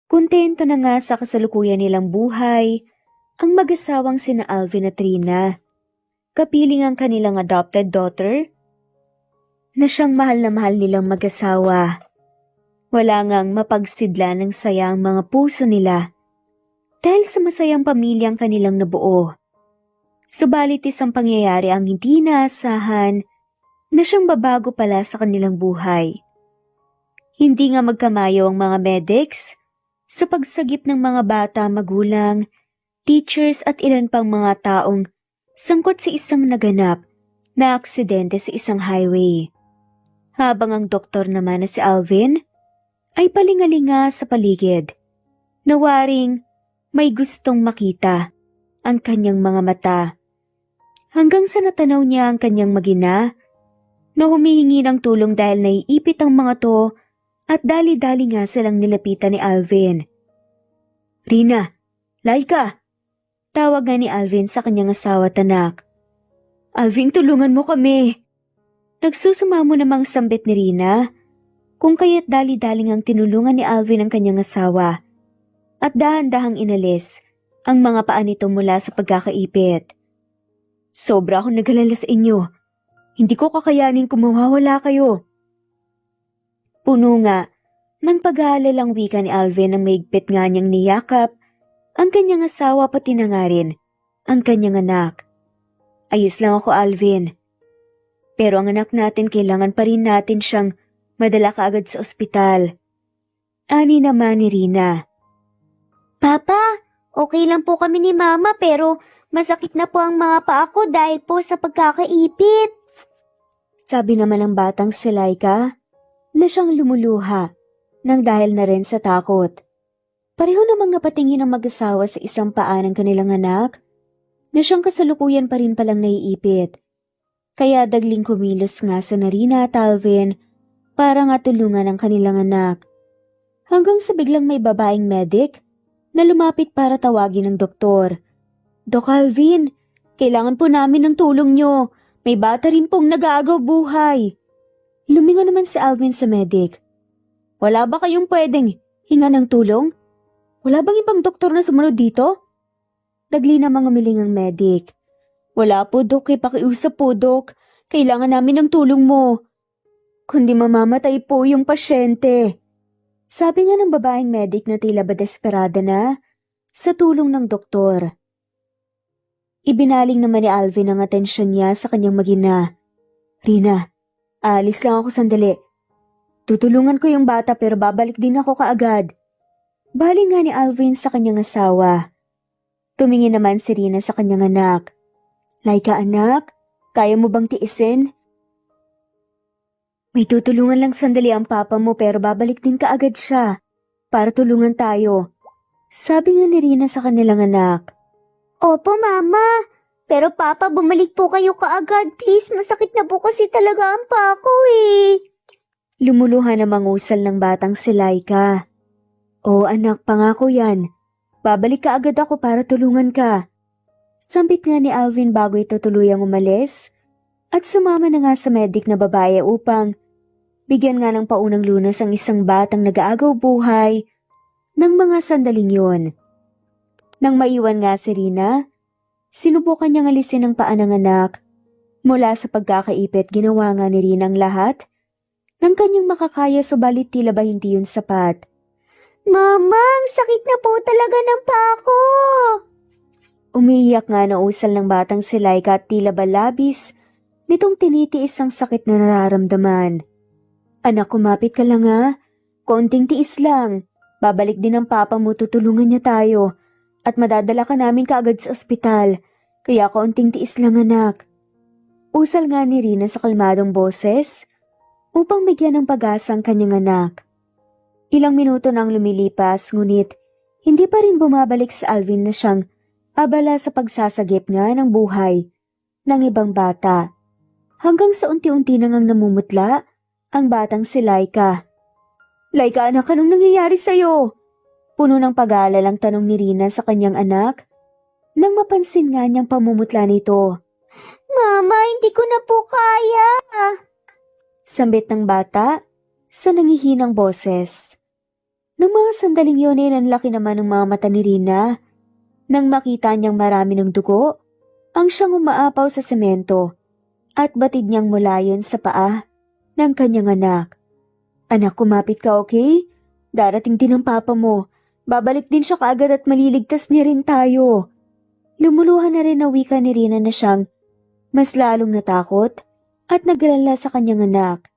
Kontento na nga sa kasalukuyan nilang buhay ang mag-asawang sina Alvin at Rina. Kapiling ang kanilang adopted daughter na siyang mahal na mahal nilang mag-asawa. Wala ngang mapagsidla ng saya ang mga puso nila dahil sa masayang pamilyang kanilang nabuo. Subalit isang pangyayari ang hindi inaasahan na siyang babago pala sa kanilang buhay. Hindi nga magkamayo ang mga medics sa pagsagip ng mga bata, magulang, teachers at ilan pang mga taong sangkot sa isang naganap na aksidente sa isang highway. Habang ang doktor naman na si Alvin ay palingalinga sa paligid, nawaring may gustong makita ang kanyang mga mata. Hanggang sa natanaw niya ang kanyang magina na humihingi ng tulong dahil naiipit ang mga to at dali-dali nga silang nilapitan ni Alvin. "Rina, Laika!" Tawag nga ni Alvin sa kanyang asawa at anak. "Alvin, tulungan mo kami!" Nagsusumamo namang sambit ni Rina, kung kaya't dali-daling ang tinulungan ni Alvin ang kanyang asawa at dahan-dahang inalis ang mga paa nito mula sa pagkakaipit. "Sobra akong nag-alala sa inyo. Hindi ko kakayanin kung mawawala kayo." Puno nga ng pag-aalalang wika ni Alvin ang maigpit nga niyang niyakap ang kanyang asawa pati na nga rin ang kanyang anak. "Ayos lang ako, Alvin. Pero ang anak natin kailangan pa rin natin siyang madala kaagad sa ospital." Ani naman ni Rina. "Papa, okay lang po kami ni Mama pero masakit na po ang mga paa ko dahil po sa pagkakaipit." Sabi naman ng batang si Laika na siyang lumuluha nang dahil na rin sa takot. Pareho namang napatingin ang mag-asawa sa isang paa ng kanilang anak na siyang kasalukuyan pa rin palang naiipit. Kaya dagling kumilos nga sa Rina at Alvin para nga tulungan ang kanilang anak. Hanggang sa biglang may babaeng medic na lumapit para tawagin ng doktor. "Doc Alvin, kailangan po namin ng tulong nyo. May bata rin pong nag-aagaw buhay." Lumingon naman si Alvin sa medic. "Wala ba kayong pwedeng hinga ng tulong? Wala bang ibang doktor na sumunod dito?" Dagli namang umiling ang medic. "Wala po, Dok. Pakiusap po, Dok. Kailangan namin ng tulong mo. Kundi mamamatay po yung pasyente." Sabi nga ng babaeng medic na tila ba desperada na sa tulong ng doktor. Ibinaling naman ni Alvin ang atensyon niya sa kanyang magina. "Rina, alis lang ako sandali. Tutulungan ko yung bata pero babalik din ako kaagad." Baling nga ni Alvin sa kanyang asawa. Tumingin naman si Rina sa kanyang anak. "Laika, anak, kaya mo bang tiisin? May tutulungan lang sandali ang papa mo pero babalik din kaagad siya para tulungan tayo." Sabi nga ni Rina sa kanilang anak. "Opo, Mama. Pero Papa, bumalik po kayo kaagad. Please, masakit na po kasi talaga ang paa ko eh." Lumuluha na mangusal ng batang si Laika. "Oo anak, pangako yan. Babalik ka agad ako para tulungan ka." Sambit nga ni Alvin bago ito tuluyang umalis at sumama na nga sa medic na babae upang bigyan nga ng paunang lunas ang isang batang nag-aagaw buhay ng mga sandaling yun. Nang maiwan nga si Rina, sinubukan niyang alisin ang paa ng anak. Mula sa pagkakaipit, ginawa nga ni Rina ang lahat ng kanyang makakaya subalit tila ba hindi yun sapat. "Mama, ang sakit na po talaga ng paa ko." Umiiyak nga na usal ng batang si Laika at tila ba labis nitong tinitiis ang sakit na nararamdaman. "Anak, kumapit ka lang ha. Konting tiis lang. Babalik din ang papa mo, tutulungan niya tayo. At madadala ka namin kaagad sa ospital. Kaya konting tiis lang anak." Usal nga ni Rina sa kalmadong boses upang bigyan ng pag-asa ang kanyang anak. Ilang minuto nang lumilipas ngunit hindi pa rin bumabalik sa Alvin na siyang abala sa pagsasagip nga ng buhay ng ibang bata. Hanggang sa unti-unti nang namumutla ang batang si Laika. "Laika anak, anong nangyayari sa'yo?" Puno ng pag-aalalang tanong ni Rina sa kanyang anak nang mapansin nga niyang pamumutla nito. "Mama, hindi ko na po kaya." Sambit ng bata sa nangihinang boses. Nang mga sandaling yun ay nanlaki naman ng mga mata ni Rina. Nang makita niyang marami ng dugo, ang siyang umaapaw sa semento at batid niyang mula yun sa paa ng kanyang anak. Anak, kumapit ka, okay? Darating din ang papa mo. Babalik din siya kaagad at maliligtas niya rin tayo. Lumuluhan na rin na wika ni Rina na siyang mas lalong natakot at naglala sa kanyang anak.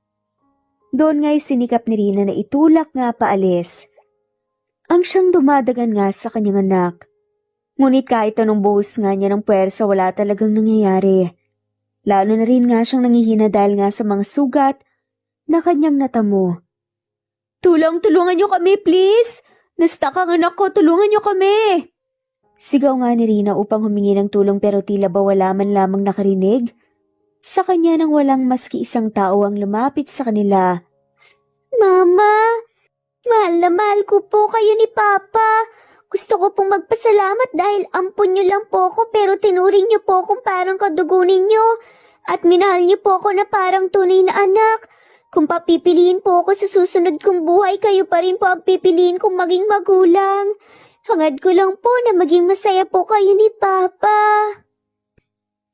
Doon nga'y sinikap ni Rina na itulak nga paalis. Ang siyang dumadagan nga sa kanyang anak. Ngunit kahit anong buhos nga niya ng puwersa, wala talagang nangyayari. Lalo na rin nga siyang nangihina dahil nga sa mga sugat na kanyang natamo. Tulungan niyo kami, please! Nastak ang anak ko, tulungan niyo kami! Sigaw nga ni Rina upang humingi ng tulong pero tila ba wala man lamang nakarinig. Sa kanya nang walang maski isang tao ang lumapit sa kanila. Mama, mahal na mahal ko po kayo ni Papa. Gusto ko pong magpasalamat dahil ampon niyo lang po ako pero tinuring niyo po akong parang kadugo ninyo. At minahal niyo po ako na parang tunay na anak. Kung papipiliin po ako sa susunod kong buhay, kayo pa rin po ang pipiliin kong maging magulang. Hangad ko lang po na maging masaya po kayo ni Papa.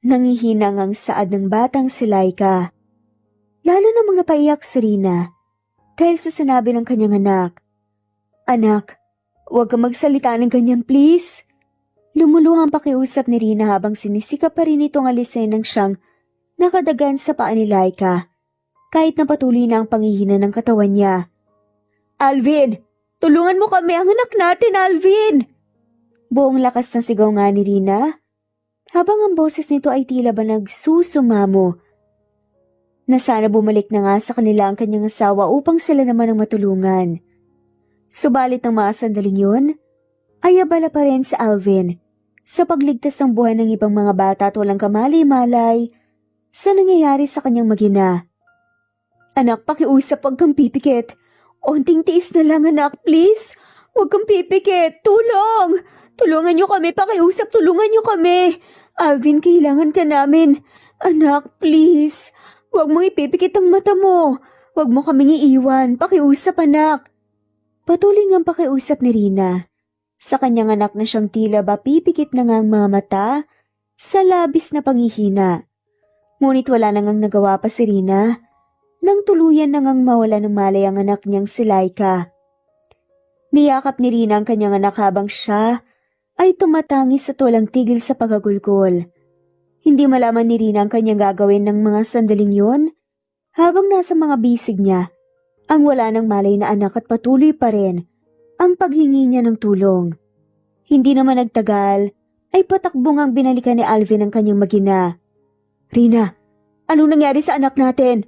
Nangihinang ang saad ng batang si Laika. Lalo namang napaiyak si Rina dahil sa sinabi ng kanyang anak. Anak, huwag kang magsalita ng ganyan please. Lumuluhang pakiusap ni Rina habang sinisikap pa rin itong alisin ng siyang nakadagan sa paa ni Laika kahit na patuloy na ang panghihina ng katawan niya. Alvin! Tulungan mo kami, ang anak natin, Alvin! Buong lakas ng sigaw nga ni Rina habang ang boses nito ay tila ba nagsusumamo. Na sana bumalik na nga sa kanila ang kanyang asawa upang sila naman ang matulungan. Subalit ng mga sandaling yun, ay abala pa rin si Alvin sa pagligtas ng buhay ng ibang mga bata at walang kamalay-malay sa nangyayari sa kanyang magina. Anak, pakiusap, huwag kang pipikit. Onting tiis na lang, anak, please. Huwag kang pipikit. Tulong! Tulungan niyo kami, pakiusap, tulungan niyo kami. Alvin, kailangan ka namin. Anak, please. Huwag mong ipipikit ang mata mo. Huwag mo kaming iiwan. Pakiusap, anak. Patuloy ngang pakiusap ni Rina. Sa kanyang anak na siyang tila ba pipikit na nga ang mga mata sa labis na panghihina. Ngunit wala na ngang nagawa pa si Rina nang tuluyan na ngang mawala ng malay ang anak niyang si Laika. Niyakap ni Rina ang kanyang anak habang siya ay tumatangis at walang tigil sa pagagulgol. Hindi malaman ni Rina ang kanyang gagawin ng mga sandaling yon habang nasa mga bisig niya ang wala ng malay na anak at patuloy pa rin ang paghingi niya ng tulong. Hindi naman nagtagal ay patakbong ang binalikan ni Alvin ang kanyang magina. Rina, anong nangyari sa anak natin?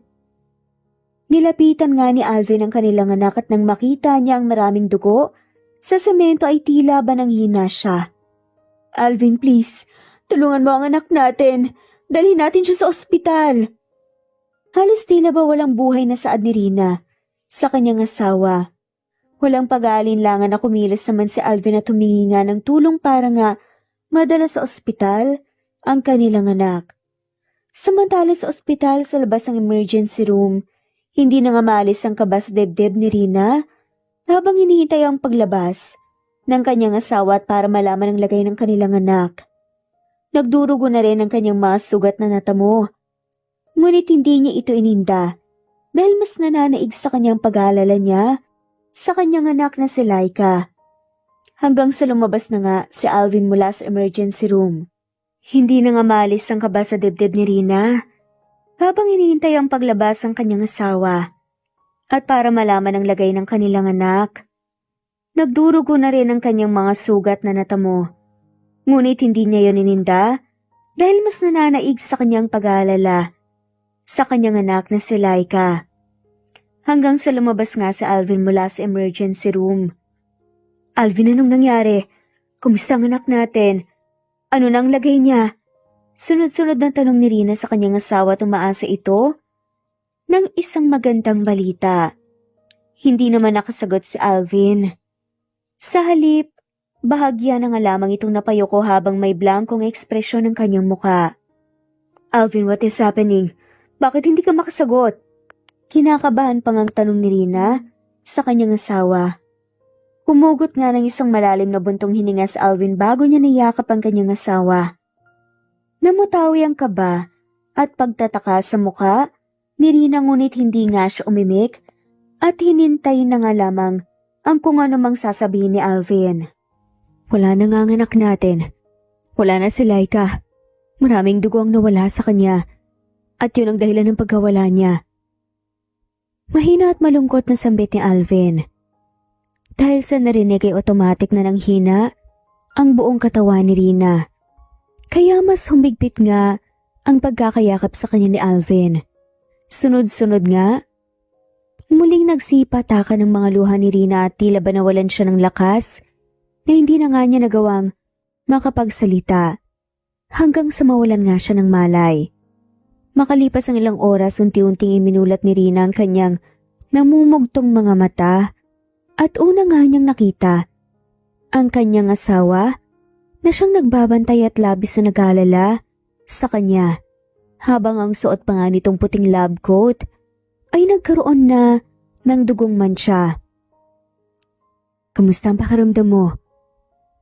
Nilapitan nga ni Alvin ang kanilang anak at nang makita niya ang maraming dugo, sa semento ay tila ba nanghina siya. Alvin, please, tulungan mo ang anak natin. Dalhin natin siya sa ospital. Halos tila ba walang buhay na saad ni Rina sa kanyang asawa. Walang pag-aalinlangan na kumilos naman si Alvin at humingi nga ng tulong para nga madala sa ospital ang kanilang anak. Samantala sa ospital sa labas ng emergency room, hindi na nga maalis ang kaba sa dibdib ni Rina habang hinihintay ang paglabas ng kanyang asawa at para malaman ang lagay ng kanilang anak. Nagdurugo na rin ang kanyang mga sugat na natamo. Ngunit hindi niya ito ininda dahil mas nananaig sa kanyang pag-aalala niya sa kanyang anak na si Laika. Hanggang sa lumabas na nga si Alvin mula sa emergency room. Hindi na nga maalis ang kaba sa dibdib ni Rina habang hinihintay ang paglabas ng kanyang asawa at para malaman ang lagay ng kanilang anak. Nagdurugo na rin ang kanyang mga sugat na natamo. Ngunit hindi niya yun ininda dahil mas nananaig sa kanyang pag-aalala sa kanyang anak na si Laika. Hanggang sa lumabas nga si Alvin mula sa emergency room. Alvin, anong nangyari? Kumusta ang anak natin? Ano nang lagay niya? Sunod-sunod na tanong ni Rina sa kanyang asawa at umaasa ito ng isang magandang balita. Hindi naman nakasagot si Alvin. Sa halip, bahagya na nga lamang itong napayoko habang may blankong ekspresyon ng kanyang muka. Alvin, what is happening? Bakit hindi ka makasagot? Kinakabahan pang ang tanong ni Rina sa kanyang asawa. Humugot nga ng isang malalim na buntong hininga si Alvin bago niya niyakap ang kanyang asawa. Namutawi ang kaba at pagtataka sa muka ni Rina, ngunit hindi nga siya umimik at hinintay na nga lamang ang kung ano mang sasabihin ni Alvin. Wala na nga ang anak natin. Wala na si Laika. Maraming dugo ang nawala sa kanya at yun ang dahilan ng pagkawala niya. Mahina at malungkot na sambit ni Alvin. Dahil sa narinig ay automatic na nanghina ang buong katawan ni Rina. Kaya mas humigpit nga ang pagkakayakap sa kanya ni Alvin. Sunod-sunod nga, muling nagsipataka ng mga luha ni Rina at tila ba nawalan siya ng lakas na hindi na nga niya nagawang makapagsalita hanggang sa mawalan nga siya ng malay. Makalipas ang ilang oras, unti-unting iminulat ni Rina ang kanyang namumugtong mga mata at una nga niyang nakita ang kanyang asawa na siyang nagbabantay at labis na nag-aalala sa kanya habang ang suot pa nga nitong puting lab coat ay nagkaroon na ng dugong mantsa. "Kamusta ang pakiramdam mo?"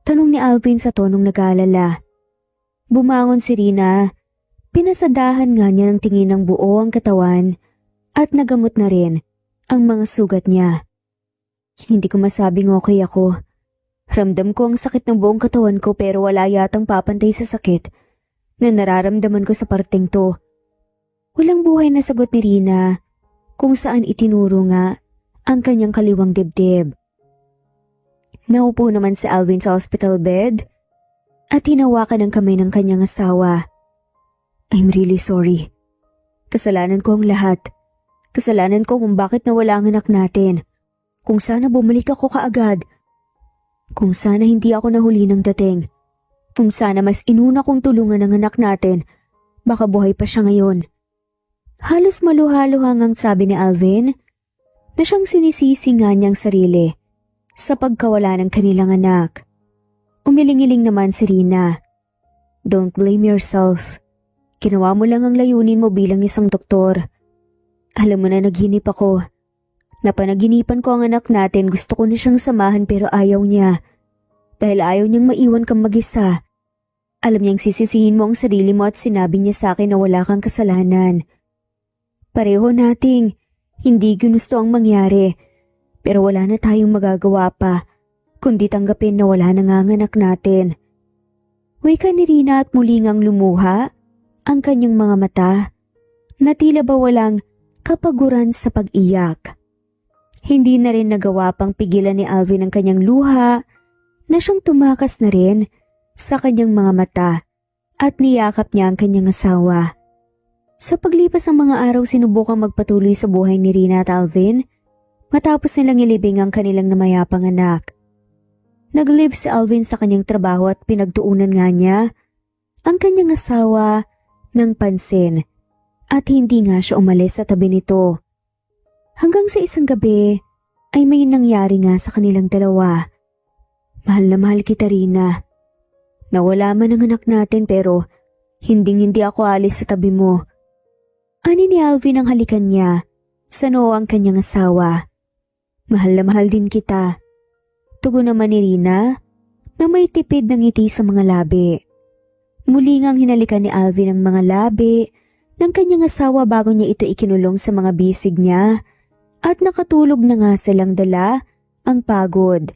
tanong ni Alvin sa tonong nag-aalala. Bumangon si Rina. Pinasadahan nga niya ng tingin ng buo ang katawan at nagamot na rin ang mga sugat niya. "Hindi ko masabing okay ako. Ramdam ko ang sakit ng buong katawan ko pero wala yatang papantay sa sakit na nararamdaman ko sa parteng to." Walang buhay na sagot ni Rina kung saan itinuro nga ang kanyang kaliwang dibdib. Naupo naman si Alvin sa hospital bed at hinawakan ang kamay ng kanyang asawa. "I'm really sorry. Kasalanan ko ang lahat. Kasalanan ko kung bakit nawala ang anak natin. Kung sana bumalik ako kaagad. Kung sana hindi ako nahuli ng dating. Kung sana mas inuna kong tulungan ang anak natin, baka buhay pa siya ngayon." Halos maluha-luhang ang sabi ni Alvin na siyang sinisisi nga niyang sarili sa pagkawala ng kanilang anak. Umiling-iling naman si Rina. "Don't blame yourself. Ginawa mo lang ang layunin mo bilang isang doktor. Alam mo na naghinip ako. Napanaginipan ko ang anak natin, gusto ko na siyang samahan pero ayaw niya. Dahil ayaw niyang maiwan kang mag-isa. Alam niyang sisisihin mo ang sarili mo at sinabi niya sa akin na wala kang kasalanan. Pareho nating hindi ginusto ang mangyari pero wala na tayong magagawa pa kundi tanggapin na wala na nga ang anak natin." Wika ni Rina at muli ngang lumuha ang kanyang mga mata na tila ba walang kapaguran sa pag-iyak. Hindi na rin nagawa pang pigilan ni Alvin ang kanyang luha na siyang tumakas na rin sa kanyang mga mata at niyakap niya ang kanyang asawa. Sa paglipas ng mga araw, sinubukang magpatuloy sa buhay ni Rina at Alvin matapos nilang ilibing ang kanilang namayapang anak. Nag-live si Alvin sa kanyang trabaho at pinagtuunan nga niya ang kanyang asawa ng pansin at hindi nga siya umalis sa tabi nito. Hanggang sa isang gabi ay may nangyari nga sa kanilang dalawa. "Mahal na mahal kita, Rina. Nawala man ang anak natin pero hindi ako alis sa tabi mo." Ani ni Alvin ang halikan niya sa noo ang kanyang asawa. "Mahal na mahal din kita." Tugon naman ni Rina na may tipid ng ngiti sa mga labi. Muli ngang hinalikan ni Alvin ang mga labi ng kanyang asawa bago niya ito ikinulong sa mga bisig niya at nakatulog na nga silang dala ang pagod.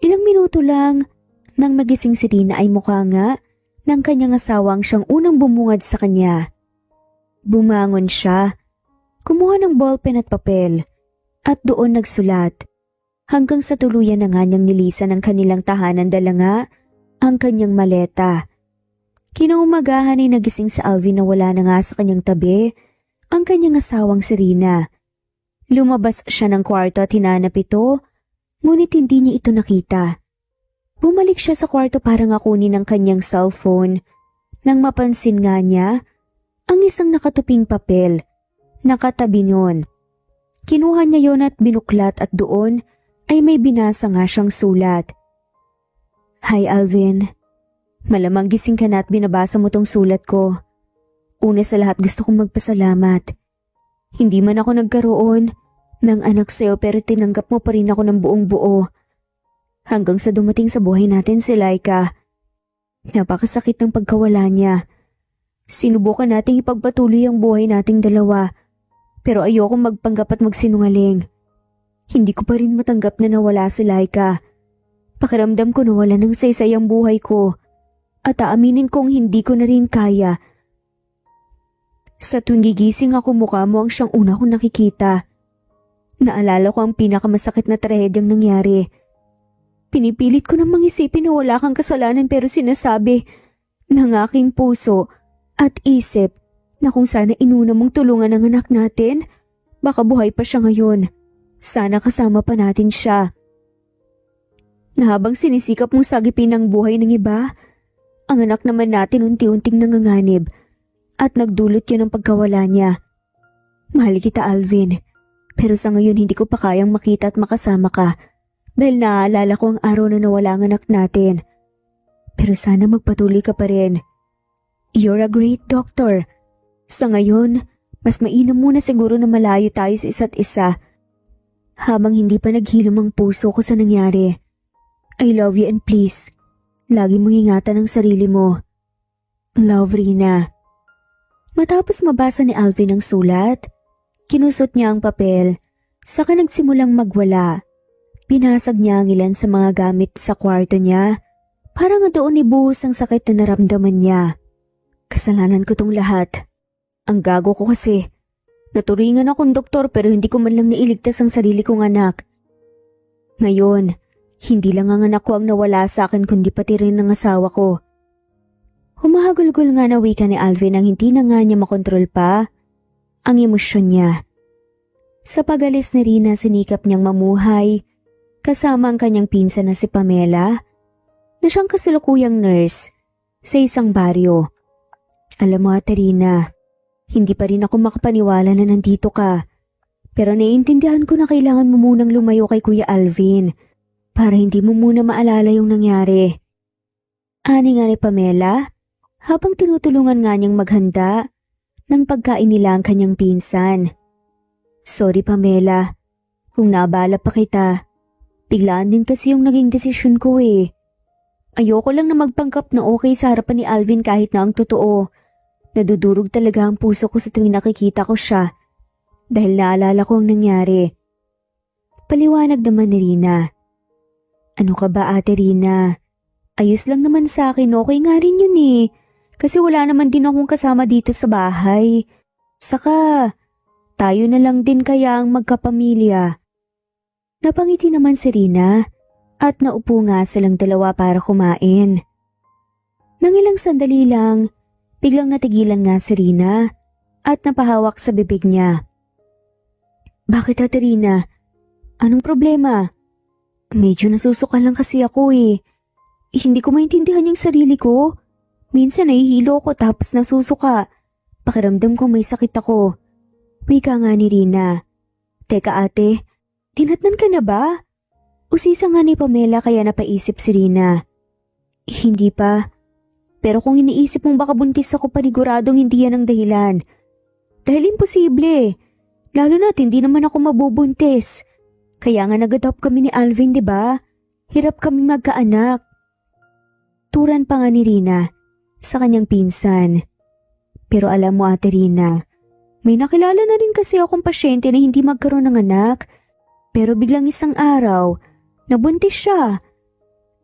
Ilang minuto lang nang magising si Rina ay mukha nga ng kanyang asawang siyang unang bumungad sa kanya. Bumangon siya, kumuha ng ballpen at papel at doon nagsulat hanggang sa tuluyan na nga niyang nilisan ang kanilang tahanan, dala nga ang kanyang maleta. Kinaumagahan ay nagising si Alvin na wala na nga sa kanyang tabi ang kanyang asawang si Rina. Lumabas siya ng kwarto at hinanap ito, ngunit hindi niya ito nakita. Bumalik siya sa kwarto para nga kunin ang kanyang cellphone nang mapansin nga niya ang isang nakatuping papel nakatabi niyon. Kinuha niya yon at binuklat at doon ay may binasa nga siyang sulat. "Hi Alvin, malamang gising ka na at binabasa mo tong sulat ko. Una sa lahat gusto kong magpasalamat. Hindi man ako nagkaroon ng anak sa'yo pero tinanggap mo pa rin ako ng buong buo Hanggang sa dumating sa buhay natin si Laika. Napakasakit ng pagkawala niya. Sinubukan nating ipagpatuloy ang buhay nating dalawa, pero ayokong magpanggap at magsinungaling. Hindi ko pa rin matanggap na nawala si Laika. Pakiramdam ko nawala ng saysay ang buhay ko, at aaminin kong hindi ko na rin kaya. Sa tuwing gigising ako, mukha mo ang siyang una kong nakikita. Naalala ko ang pinakamasakit na trahedyang nangyari. Pinipilit ko namang isipin na wala kang kasalanan, pero sinasabi ng aking puso at isip na kung sana inuna mong tulungan ang anak natin, baka buhay pa siya ngayon. Sana kasama pa natin siya. Na habang sinisikap mong sagipin ang buhay ng iba, ang anak naman natin unti-unting nanganganib at nagdulot yun ng pagkawala niya. Mahal kita, Alvin, pero sa ngayon hindi ko pa kayang makita at makasama ka. Dahil naaalala ko ang araw na nawala ang anak natin. Pero sana magpatuloy ka pa rin. You're a great doctor. Sa ngayon, mas mainam muna siguro na malayo tayo sa isa't isa. Habang hindi pa naghilom ang puso ko sa nangyari. I love you and please, lagi mong ingatan ang sarili mo. Love, Rina. Matapos mabasa ni Alvin ang sulat, kinusot niya ang papel, saka nagsimulang magwala. Pinasag niya ang ilan sa mga gamit sa kwarto niya para nga doon ibuhos ang sakit na naramdaman niya. Kasalanan ko tong lahat. Ang gago ko kasi. Naturingan akong doktor pero hindi ko man lang nailigtas ang sarili kong anak. Ngayon, hindi lang ang anak ko ang nawala sa akin kundi pati rin ang asawa ko. Humahagulgol nga na wika ni Alvin ang hindi na nga niya makontrol pa ang emosyon niya. Sa pag-alis ni Rina, sinikap niyang mamuhay kasama ang kanyang pinsan na si Pamela na siyang kasalukuyang nurse sa isang baryo. Alam mo, Ate Rina, hindi pa rin ako makapaniwala na nandito ka, pero naiintindihan ko na kailangan mo munang lumayo kay Kuya Alvin para hindi mo muna maalala yung nangyari. Ani nga ni Pamela habang tinutulungan nga niyang maghanda ng pagkain nila ang kanyang pinsan. Sorry, Pamela, kung naabala pa kita. Biglaan din kasi yung naging desisyon ko eh. Ayoko lang na magpangkap na okay sa harapan ni Alvin kahit na ang totoo. Nadudurog talaga ang puso ko sa tuwing nakikita ko siya dahil naalala ko ang nangyari. Paliwanag naman ni Rina. Ano ka ba, Ate Rina? Ayos lang naman sa akin, okay nga rin yun eh. Kasi wala naman din akong kasama dito sa bahay. Saka, tayo na lang din kaya ang magkapamilya. Napangiti naman si Rina at naupo nga silang dalawa para kumain. Nang ilang sandali lang, biglang natigilan nga si Rina at napahawak sa bibig niya. Bakit, Ate Rina? Anong problema? Medyo nasusuka lang kasi ako eh. Hindi ko maintindihan yung sarili ko. Minsan nahihilo ko tapos nasusuka. Pakiramdam ko may sakit ako. Wika nga ni Rina. Teka ate, tinatnan ka na ba? Usisa nga ni Pamela kaya napaisip si Rina. Hindi pa. Pero kung iniisip mong baka buntis ako, paniguradong hindi yan ang dahilan. Dahil imposible. Lalo na't hindi naman ako mabubuntis. Kaya nga nag-adopt kami ni Alvin, di ba? Hirap kaming magkaanak. Turan pa nga ni Rina sa kanyang pinsan. Pero alam mo, Ate Rina, may nakilala na rin kasi akong pasyente na hindi magkaroon ng anak. Pero biglang isang araw, nabuntis siya.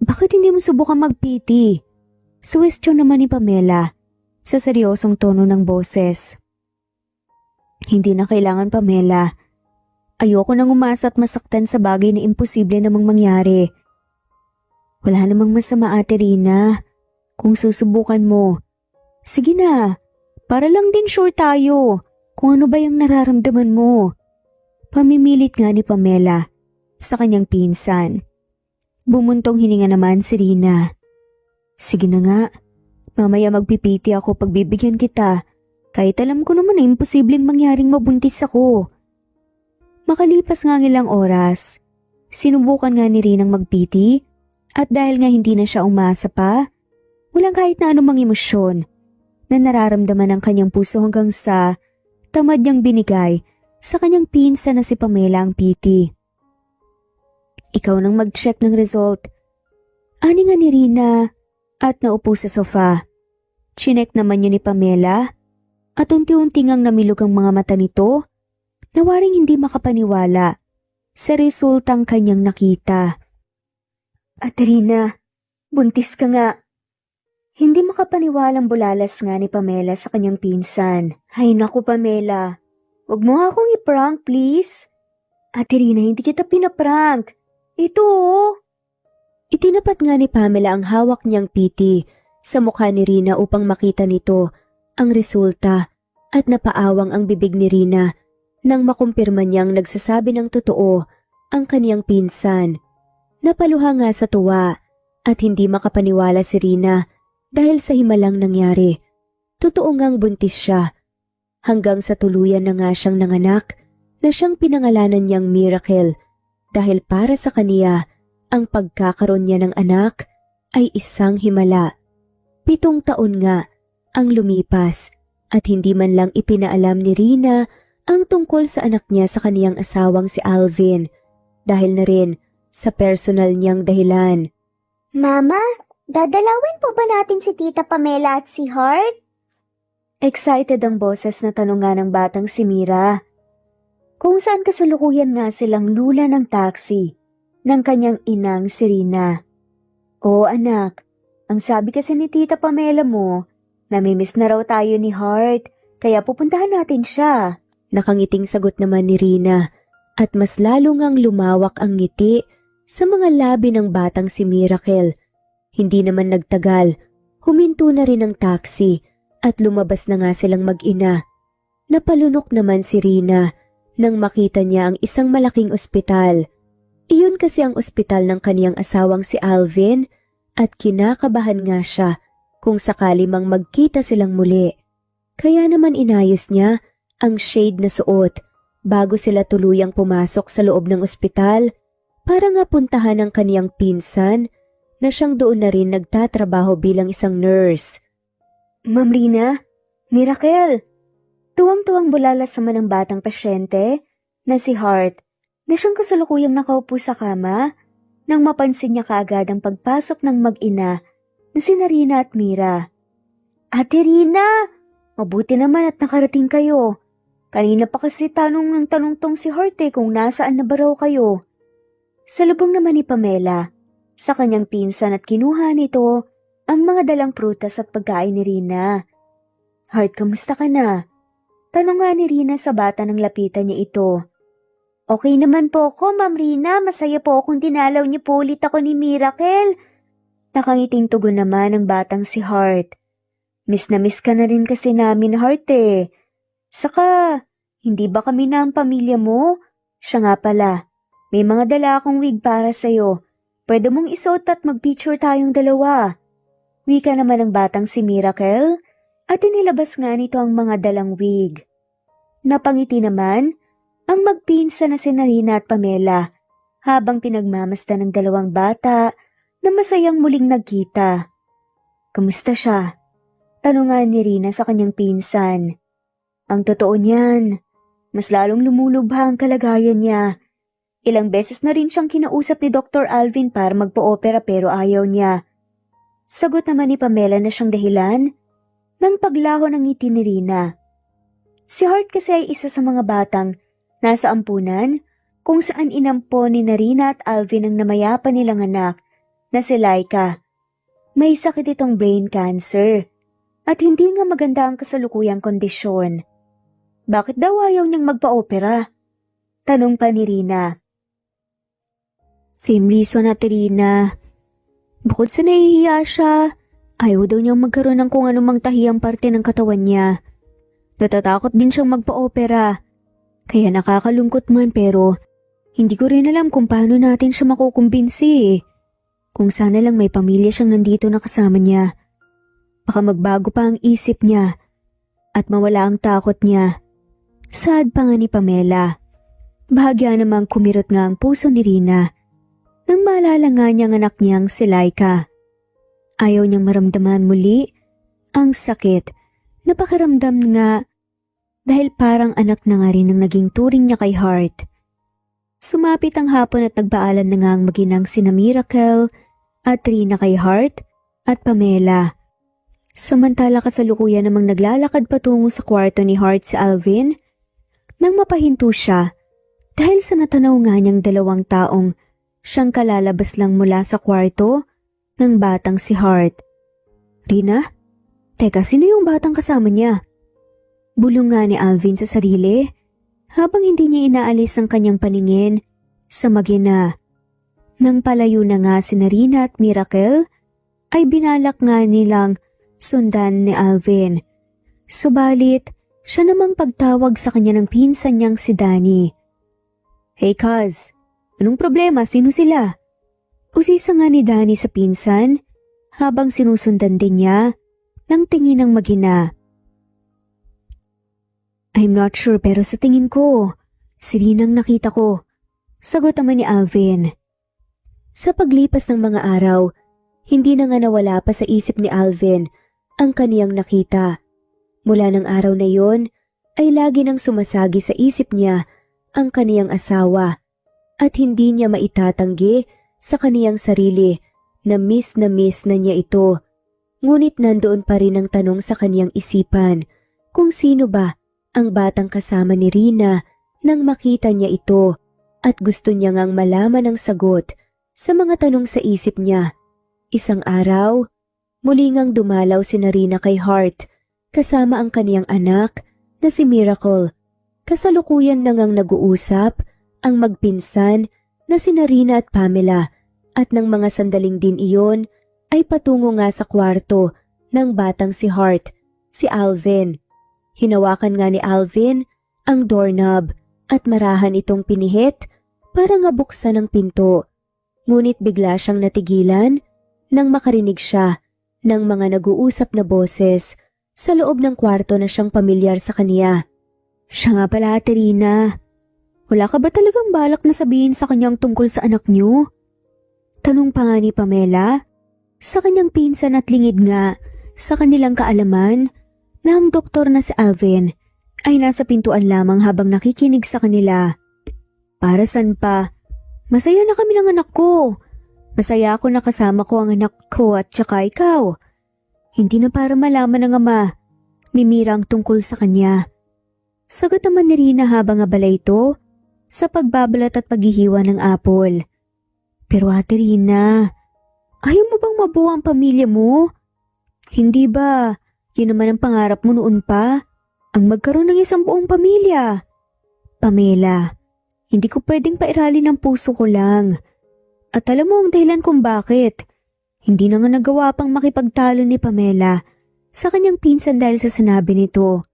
Bakit hindi mo subukan mag-PT? Suwestyon naman ni Pamela sa seryosong tono ng boses. Hindi na kailangan, Pamela. Ayoko nang umasa at masaktan sa bagay na imposible namang mangyari. Wala namang masama, Ate Rina, kung susubukan mo. Sige na, para lang din sure tayo kung ano ba yung nararamdaman mo. Pamimilit nga ni Pamela sa kanyang pinsan. Bumuntong hininga naman si Rina. Sige na nga, mamaya magpipiti ako, pagbibigyan kita. Kahit alam ko naman na imposibleng mangyaring mabuntis ako. Makalipas nga ng ilang oras, sinubukan nga ni Rinang magpiti at dahil nga hindi na siya umasa pa, walang kahit na anumang emosyon na nararamdaman ng kanyang puso hanggang sa tamad niyang binigay sa kanyang pinsan na si Pamela ang piti. ikaw nang mag-check ng result. Ani nga ni Rina at naupo sa sofa. Chinek naman niya ni Pamela at unti-unti ngang namilog ang mga mata nito na waring hindi makapaniwala sa resultang kanyang nakita. Ate Rina, buntis ka nga. Hindi makapaniwalang bulalas nga ni Pamela sa kanyang pinsan. Hay naku Pamela, wag mo nga akong i-prank please. Ate Rina, hindi kita pinaprank. Ito oh. Itinapat nga ni Pamela ang hawak niyang piti sa mukha ni Rina upang makita nito ang resulta at napaawang ang bibig ni Rina nang makumpirma niyang nagsasabi ng totoo ang kaniyang pinsan. Napaluha nga sa tuwa at hindi makapaniwala si Rina dahil sa himalang nangyari. Totoo ngang buntis siya. Hanggang sa tuluyan na nga siyang nanganak na siyang pinangalanan niyang Miracle dahil para sa kaniya ang pagkakaroon niya ng anak ay isang himala. 7 taon nga ang lumipas at hindi man lang ipinaalam ni Rina ang tungkol sa anak niya sa kaniyang asawang si Alvin dahil na rin sa personal niyang dahilan. Mama, dadalawin po ba natin si Tita Pamela at si Heart? Excited ang boses na tanungan ng batang si Mira. Kung saan kasalukuyan nga silang lula ng taxi ng kanyang inang si Rina. Oo anak, ang sabi kasi ni Tita Pamela mo, namimiss na raw tayo ni Heart, kaya pupuntahan natin siya. Nakangiting sagot naman ni Rina at mas lalo ngang lumawak ang ngiti sa mga labi ng batang si Miracle. Hindi naman nagtagal, huminto na rin ang taxi at lumabas na nga silang mag-ina. Napalunok naman si Rina nang makita niya ang isang malaking ospital. Iyon kasi ang ospital ng kaniyang asawang si Alvin at kinakabahan nga siya kung sakali mang magkita silang muli. Kaya naman inayos niya ang shade na suot bago sila tuluyang pumasok sa loob ng ospital para nga puntahan ang kaniyang pinsan na siyang doon na rin nagtatrabaho bilang isang nurse. Ma'am Rina, Miracle, tuwang-tuwang bulalas naman ng batang pasyente na si Heart na siyang kasalukuyang nakaupo sa kama nang mapansin niya kaagad ang pagpasok ng mag-ina na sina Rina at Mira. Ate Rina, mabuti naman at nakarating kayo. Kanina pa kasi tanong ng tanong tong si Heart kung nasaan na ba raw kayo. Salubong naman ni Pamela sa kanyang pinsan at kinuha nito ang mga dalang prutas at pagkain ni Rina. Heart, kamusta ka na? Tanong nga ni Rina sa bata nang lapitan niya ito. Okay naman po ako, Ma'am Rina. Masaya po akong dinalaw niyo po ulit ako ni Miracle. Nakangiting tugon naman ng batang si Heart. Miss na miss ka na rin kasi namin, Heart eh. Saka, hindi ba kami na ang pamilya mo? Siya nga pala, may mga dala akong wig para sa'yo. Pwede mong isuot at mag-picture tayong dalawa. Wika naman ng batang si Miracle at inilabas nga nito ang mga dalang wig. Napangiti naman ang magpinsa na sina Rina at Pamela habang pinagmamasdan ng dalawang bata na masayang muling nagkita. Kamusta siya? Tanungan ni Rina sa kanyang pinsan. Ang totoo niyan, mas lalong lumulubha ang kalagayan niya. Ilang beses na rin siyang kinausap ni Dr. Alvin para magpa-opera pero ayaw niya. Sagot naman ni Pamela na siyang dahilan ng paglaho ng ngiti ni Rina. Si Heart kasi ay isa sa mga batang nasa ampunan kung saan inampon ni Rina at Alvin ang namayapa nilang anak na si Laika. May sakit itong brain cancer at hindi nga maganda ang kasalukuyang kondisyon. Bakit daw ayaw niyang magpa-opera? Tanong pa ni Rina. Same reason Ate Rina. Bukod sa nahihiya siya, ayaw daw niyang magkaroon ng kung anumang tahiyang parte ng katawan niya. Natatakot din siyang magpa-opera. Kaya nakakalungkot man pero hindi ko rin alam kung paano natin siya makukumbinsi eh. Kung sana lang may pamilya siyang nandito na kasama niya. Baka magbago pa ang isip niya at mawala ang takot niya. Sad pa nga ni Pamela. Bahagya namang kumirot nga ang puso ni Rina nang maalala nga niyang anak niyang si Laika. Ayaw niyang maramdaman muli ang sakit na pakiramdam nga dahil parang anak na nga rin ang naging turing niya kay Heart. Sumapit ang hapon at nagpaalam na nga ang maginang sina Miracle at Trina kay Hart at Pamela. Samantala kasalukuyan namang naglalakad patungo sa kwarto ni Hart si Alvin nang mapahinto siya dahil sa natanaw nga niyang dalawang taong siyang kalalabas lang mula sa kwarto ng batang si Hart. Rina? Teka, sino yung batang kasama niya? Bulong nga ni Alvin sa sarili habang hindi niya inaalis ang kanyang paningin sa magina. Nang palayo na nga si Rina at Miracle, ay binalak nga nilang sundan ni Alvin. Subalit, siya namang pagtawag sa kanya ng pinsan niyang si Danny. Hey Kaz, anong problema? Sino sila? Usisa nga ni Danny sa pinsan habang sinusundan din niya ng tingin ng magina. I'm not sure pero sa tingin ko, si Rinang nakita ko. Sagot naman ni Alvin. Sa paglipas ng mga araw, hindi na nga nawala pa sa isip ni Alvin ang kaniyang nakita. Mula ng araw na yon, ay lagi nang sumasagi sa isip niya ang kaniyang asawa at hindi niya maitatanggi sa kaniyang sarili na miss na niya ito. Ngunit nandoon pa rin ang tanong sa kaniyang isipan kung sino ba ang batang kasama ni Rina nang makita niya ito at gusto niya ngang malaman ang sagot sa mga tanong sa isip niya. Isang araw, muli ngang dumalaw si Rina kay Hart kasama ang kaniyang anak na si Miracle. Kasalukuyan na ngang nag-uusap ang magpinsan na si Rina at Pamela at nang mga sandaling din iyon ay patungo nga sa kwarto ng batang si Hart, si Alvin. Hinawakan nga ni Alvin ang doorknob at marahan itong pinihit para nga buksan ang pinto. Ngunit bigla siyang natigilan nang makarinig siya ng mga nag-uusap na boses sa loob ng kwarto na siyang pamilyar sa kaniya. Siya nga pala, Ate Rina. Wala ka ba talagang balak na sabihin sa kanyang tungkol sa anak niyo? Tanong pa nga ni Pamela sa kanyang pinsan at lingid nga sa kanilang kaalaman na ang doktor na si Alvin ay nasa pintuan lamang habang nakikinig sa kanila. Para saan pa? Masaya na kami ng anak ko. Masaya ako na kasama ko ang anak ko at saka ikaw. Hindi na para malaman ng ama ni Mira ang tungkol sa kanya. Sagot naman ni Rina habang abala ito sa pagbabalat at paghihiwa ng apple. Pero Ate Rina, ayaw mo bang mabuo ang pamilya mo? Hindi ba? Yun naman ang pangarap mo noon pa, ang magkaroon ng isang buong pamilya. Pamela, hindi ko pwedeng pairalin ang puso ko lang. At alam mo ang dahilan kung bakit. Hindi na nga nagawa pang makipagtalo ni Pamela sa kanyang pinsan dahil sa sinabi nito.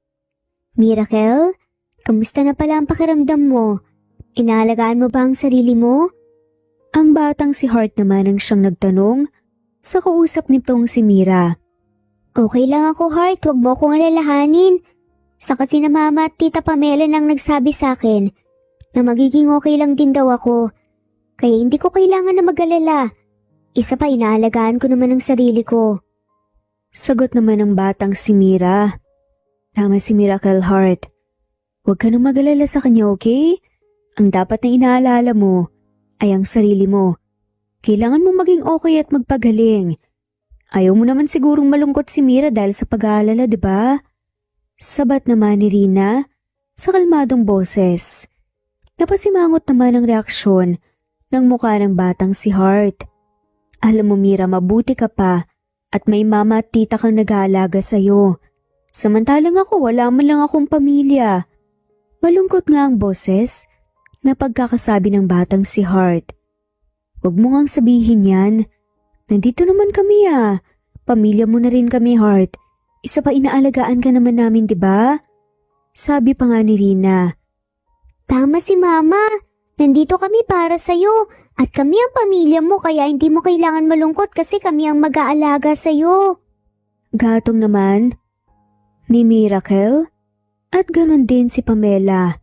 Miracle, kamusta na pala ang pakiramdam mo? Inaalagaan mo ba ang sarili mo? Ang batang si Hart naman ang siyang nagtanong sa kausap nitong si Mira. Okay lang ako, Hart. Huwag mo akong alalahanin. Sa kasi na mama at tita Pamela nang nagsabi sa akin na magiging okay lang din daw ako. Kaya hindi ko kailangan na mag-alala. Isa pa, inaalagaan ko naman ang sarili ko. Sagot naman ng batang si Mira. Tama si Miracle, Hart. Huwag ka nang mag-alala sa kanya, okay? Ang dapat na inaalala mo ay ang sarili mo. Kailangan mong maging okay at magpagaling. Ayaw mo naman sigurong malungkot si Mira dahil sa pag-aalala, di ba? Sabat naman ni Rina sa kalmadong boses. Napasimangot naman ang reaksyon ng mukha ng batang si Hart. Alam mo Mira, mabuti ka pa at may mama at tita kang nag-aalaga sa'yo. Samantalang ako, wala man lang akong pamilya. Malungkot nga ang boses na pagkakasabi ng batang si Hart. Huwag mo ngang sabihin yan. Nandito naman kami Pamilya mo na rin kami, Hart. Isa pa inaalagaan ka naman namin, di ba? Sabi pa nga ni Rina. Tama si Mama. Nandito kami para sa'yo. At kami ang pamilya mo kaya hindi mo kailangan malungkot kasi kami ang mag-aalaga sa'yo. Gatong naman ni Miracle at ganon din si Pamela.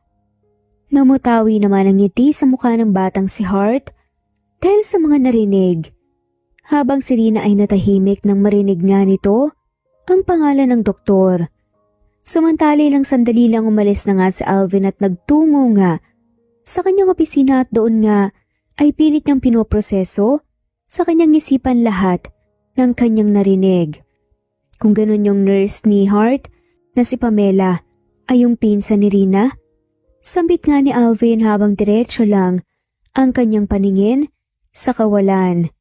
Namutawi naman ang ngiti sa mukha ng batang si Hart dahil sa mga narinig. Habang si Rina ay natahimik nang marinig nga nito ang pangalan ng doktor. Samantali lang sandali lang umalis na nga si Alvin at nagtungo nga sa kanyang opisina at doon nga ay pilit niyang pinoproseso sa kanyang isipan lahat ng kanyang narinig. Kung ganun yung nurse ni Hart na si Pamela ay yung pinsan ni Rina, sambit nga ni Alvin habang diretso lang ang kanyang paningin sa kawalan.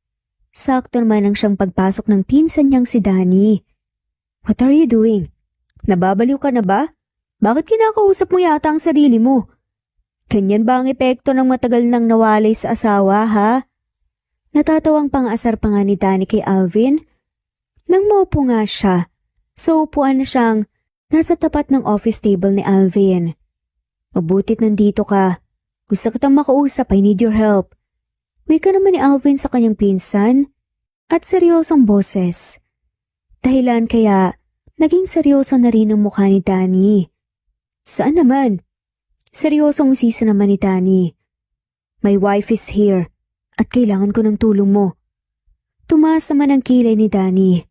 Sakto naman ang siyang pagpasok ng pinsan niyang si Danny. "What are you doing? Nababaliw ka na ba? Bakit kinakausap mo yata ang sarili mo? Ganyan ba ang epekto ng matagal nang nawalay sa asawa, ha?" Natatawang pang-asar pa nga ni Danny kay Alvin. Nang maupo nga siya, sa upuan na siyang nasa tapat ng office table ni Alvin. "Mabutit nandito ka. Gusto kitang makausap, I need your help." Wika naman ni Alvin sa kanyang pinsan at seryosong boses. Dahilan kaya naging seryoso na rin ang mukha ni Danny. "Saan naman?" Seryosong usisa naman ni Danny. "My wife is here at kailangan ko ng tulong mo." Tumaas naman ang kilay ni Danny.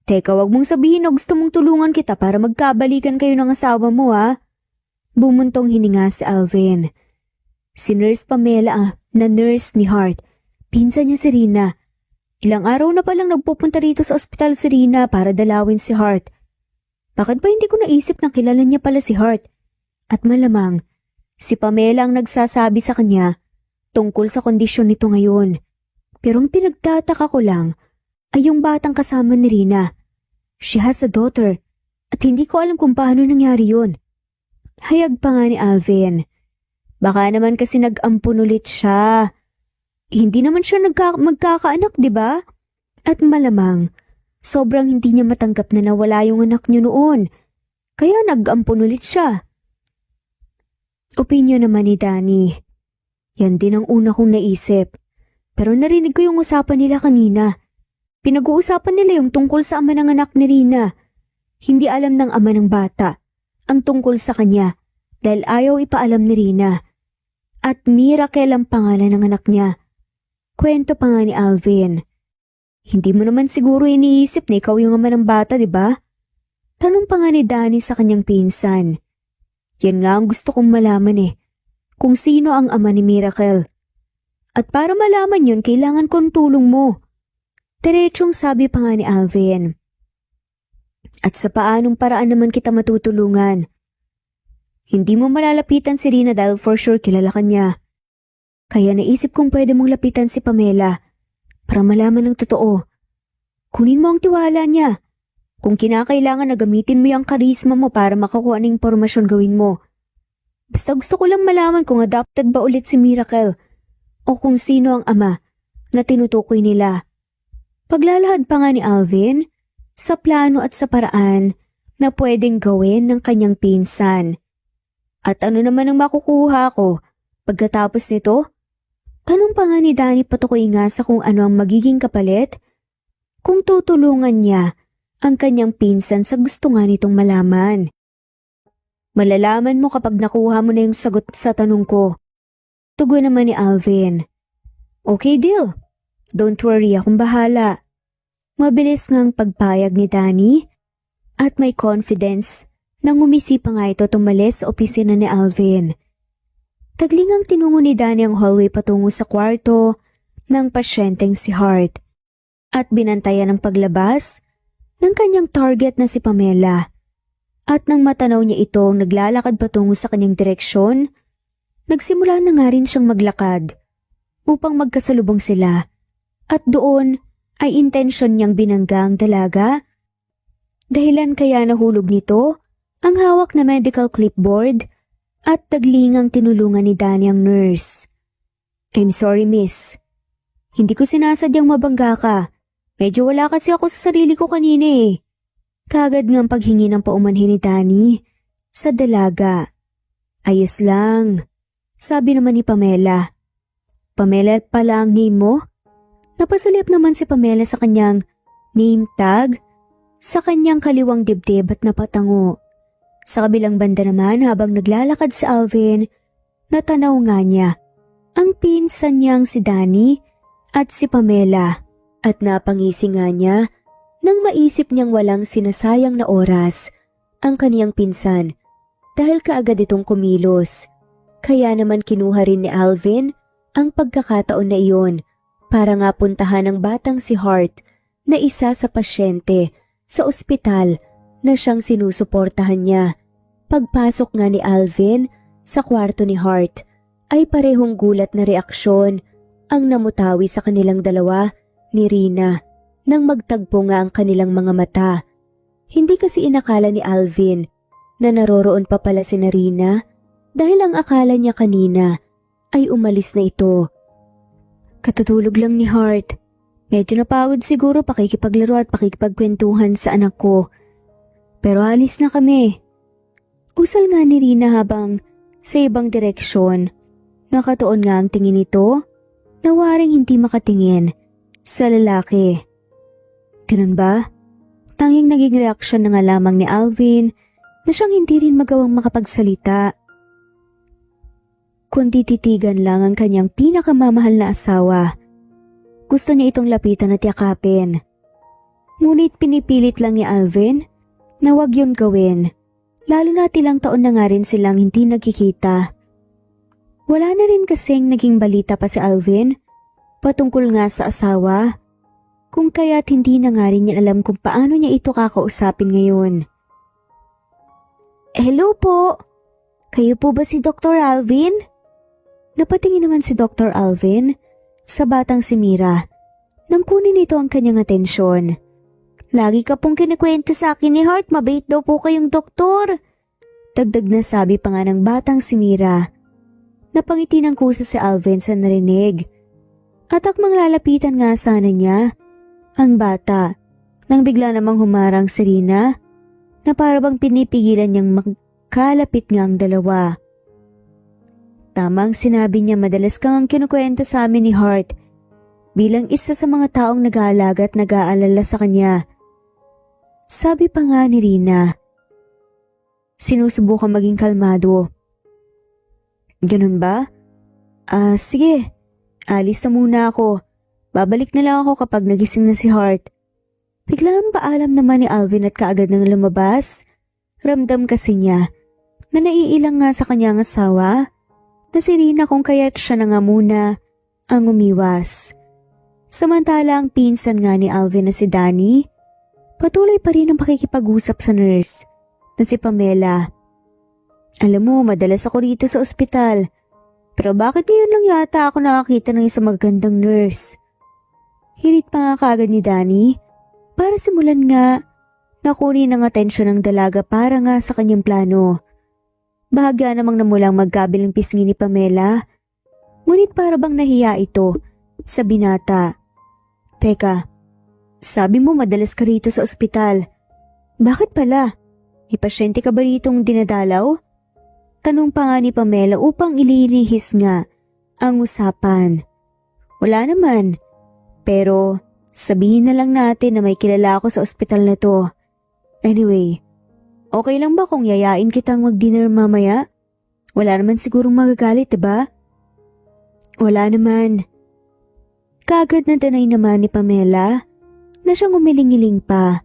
"Teka, wag mong sabihin na gusto mong tulungan kita para magkabalikan kayo ng asawa mo, ha?" Bumuntong hininga si Alvin. Si Nurse Pamela na nurse ni Hart, pinsan niya si Rina. Ilang araw na palang nagpupunta rito sa ospital si Rina para dalawin si Hart. Bakit ba hindi ko naisip na kilala niya pala si Hart? At malamang, si Pamela ang nagsasabi sa kanya tungkol sa kondisyon nito ngayon. Pero ang pinagtataka ko lang ay yung batang kasama ni Rina. She has a daughter at hindi ko alam kung paano nangyari yun. Hayag pa nga ni Alvin. Baka naman kasi nag-ampun ulit siya. Hindi naman siya magkakaanak, di ba? At malamang, sobrang hindi niya matanggap na nawala yung anak niyo noon. Kaya nag-ampun ulit siya. Opinyon naman ni Danny. Yan din ang una kong naisip. Pero narinig ko yung usapan nila kanina. Pinag-uusapan nila yung tungkol sa ama ng anak ni Rina. Hindi alam ng ama ng bata ang tungkol sa kanya dahil ayaw ipaalam ni Rina. At Miracle ang pangalan ng anak niya. Kwento pa nga ni Alvin. Hindi mo naman siguro iniisip na ikaw yung ama ng bata, di ba? Tanong pa nga ni Danny sa kanyang pinsan. Yan nga ang gusto kong malaman kung sino ang ama ni Miracle. At para malaman yun, kailangan kong tulong mo. Diretsong sabi pa nga ni Alvin. At sa paanong paraan naman kita matutulungan? Hindi mo malalapitan si Rina dahil for sure kilala ka niya. Kaya naisip kong pwede mong lapitan si Pamela para malaman ng totoo. Kunin mo ang tiwala niya. Kung kinakailangan na gamitin mo yung karisma mo para makakuha ng impormasyon, gawin mo. Basta gusto ko lang malaman kung adopted ba ulit si Miracle o kung sino ang ama na tinutukoy nila. Paglalahad pa nga ni Alvin sa plano at sa paraan na pwedeng gawin ng kanyang pinsan. At ano naman ang makukuha ko pagkatapos nito? Tanong pa nga ni Danny patukoy nga sa kung ano ang magiging kapalit kung tutulungan niya ang kanyang pinsan sa gusto nga nitong malaman. Malalaman mo kapag nakuha mo na yung sagot sa tanong ko. Tugon naman ni Alvin. Okay, deal. Don't worry, akong bahala. Mabilis ngang pagpayag ni Danny at may confidence nang umisi pa nga ito tumalis sa opisina ni Alvin. Taglingang tinungo ni Danny ang hallway patungo sa kwarto ng pasyenteng si Hart at binantayan ang paglabas ng kanyang target na si Pamela. At nang matanaw niya itong naglalakad patungo sa kanyang direksyon, nagsimula na nga rin siyang maglakad upang magkasalubong sila at doon ay intensyon niyang binangga ang dalaga. Dahilan kaya nahulog nito ang hawak na medical clipboard at taglingang tinulungan ni Danny ang nurse. I'm sorry, miss. Hindi ko sinasadyang mabangga ka. Medyo wala kasi ako sa sarili ko kanina Kagad ngang paghingi ng paumanhin ni Danny sa dalaga. Ayos lang, sabi naman ni Pamela. Pamela pala ang name mo? Napasulip naman si Pamela sa kanyang name tag sa kanyang kaliwang dibdib at napatango. Sa kabilang banda naman habang naglalakad si Alvin, natanaw nga niya ang pinsan niyang si Danny at si Pamela at napangisi nga niya nang maisip niyang walang sinasayang na oras ang kaniyang pinsan dahil kaagad itong kumilos. Kaya naman kinuha rin ni Alvin ang pagkakataon na iyon para nga puntahan ng batang si Hart na isa sa pasyente sa ospital na siyang sinusuportahan niya. Pagpasok nga ni Alvin sa kwarto ni Hart ay parehong gulat na reaksyon ang namutawi sa kanilang dalawa ni Rina nang magtagpo nga ang kanilang mga mata. Hindi kasi inakala ni Alvin na naroroon pa pala si Rina dahil ang akala niya kanina ay umalis na ito. Katutulog lang ni Hart. Medyo napagod siguro pakikipaglaro at pakikipagkwentuhan sa anak ko. Pero alis na kami. Usal nga ni Rina habang sa ibang direksyon. Nakatuon nga ang tingin nito na waring hindi makatingin sa lalaki. Ganun ba? Tanging naging reaksyon na nga lamang ni Alvin na siyang hindi rin magawang makapagsalita. Kundi titigan lang ang kanyang pinakamamahal na asawa. Gusto niya itong lapitan at yakapin. Ngunit pinipilit lang ni Alvin na wag yun gawin, lalo na ilang taon na nga rin silang hindi nagkikita. Wala na rin kasing naging balita pa si Alvin patungkol nga sa asawa, kung kaya't hindi na nga rin niya alam kung paano niya ito kakausapin ngayon. Hello po! Kayo po ba si Dr. Alvin? Napatingin naman si Dr. Alvin sa batang si Mira nang kunin ito ang kanyang atensyon. Lagi ka pong kinikwento sa akin ni Hart, mabait daw po kayong doktor. Dagdag na sabi pa nga ng batang si Mira. Napangiti ng kusa si Alvin sa narinig. At akmang lalapitan nga sana niya ang bata nang bigla namang humarang si Rina na parabang pinipigilan niyang magkalapit nga ang dalawa. Tamang sinabi niya madalas kang ang kinukwento sa amin ni Hart bilang isa sa mga taong nag-aalaga at nag-aalala sa kanya. Sabi pa nga ni Rina. Sinusubukan maging kalmado. Ganun ba? Sige. Alis na muna ako. Babalik na lang ako kapag nagising na si Hart. Biglang paalam naman ni Alvin at kaagad nang lumabas. Ramdam kasi niya na naiilang nga sa kanyang asawa na si Rina kung kaya't siya na nga muna ang umiwas. Samantala ang pinsan nga ni Alvin na si Danny, patuloy pa rin ang pakikipag-usap sa nurse na si Pamela. Alam mo, madalas ako rito sa ospital. Pero bakit ngayon lang yata ako nakakita ng isang magandang nurse? Hirit pa nga kaagad ni Danny para simulan nga nakunin ang atensyon ng dalaga para nga sa kanyang plano. Bahagya namang namulang magkabilang pisngi ni Pamela, ngunit para bang nahiya ito sa binata. Teka, sabi mo madalas ka rito sa ospital. Bakit pala? May pasyente ka ba ritong dinadalaw? Tanong pa nga ni Pamela upang ililihis nga ang usapan. Wala naman, pero sabihin na lang natin na may kilala ako sa ospital na to. Anyway, okay lang ba kung yayain kitang mag-dinner mamaya? Wala naman sigurong magagalit, diba? Wala naman. Kaagad na danay naman ni Pamela na siyang umiling-iling pa.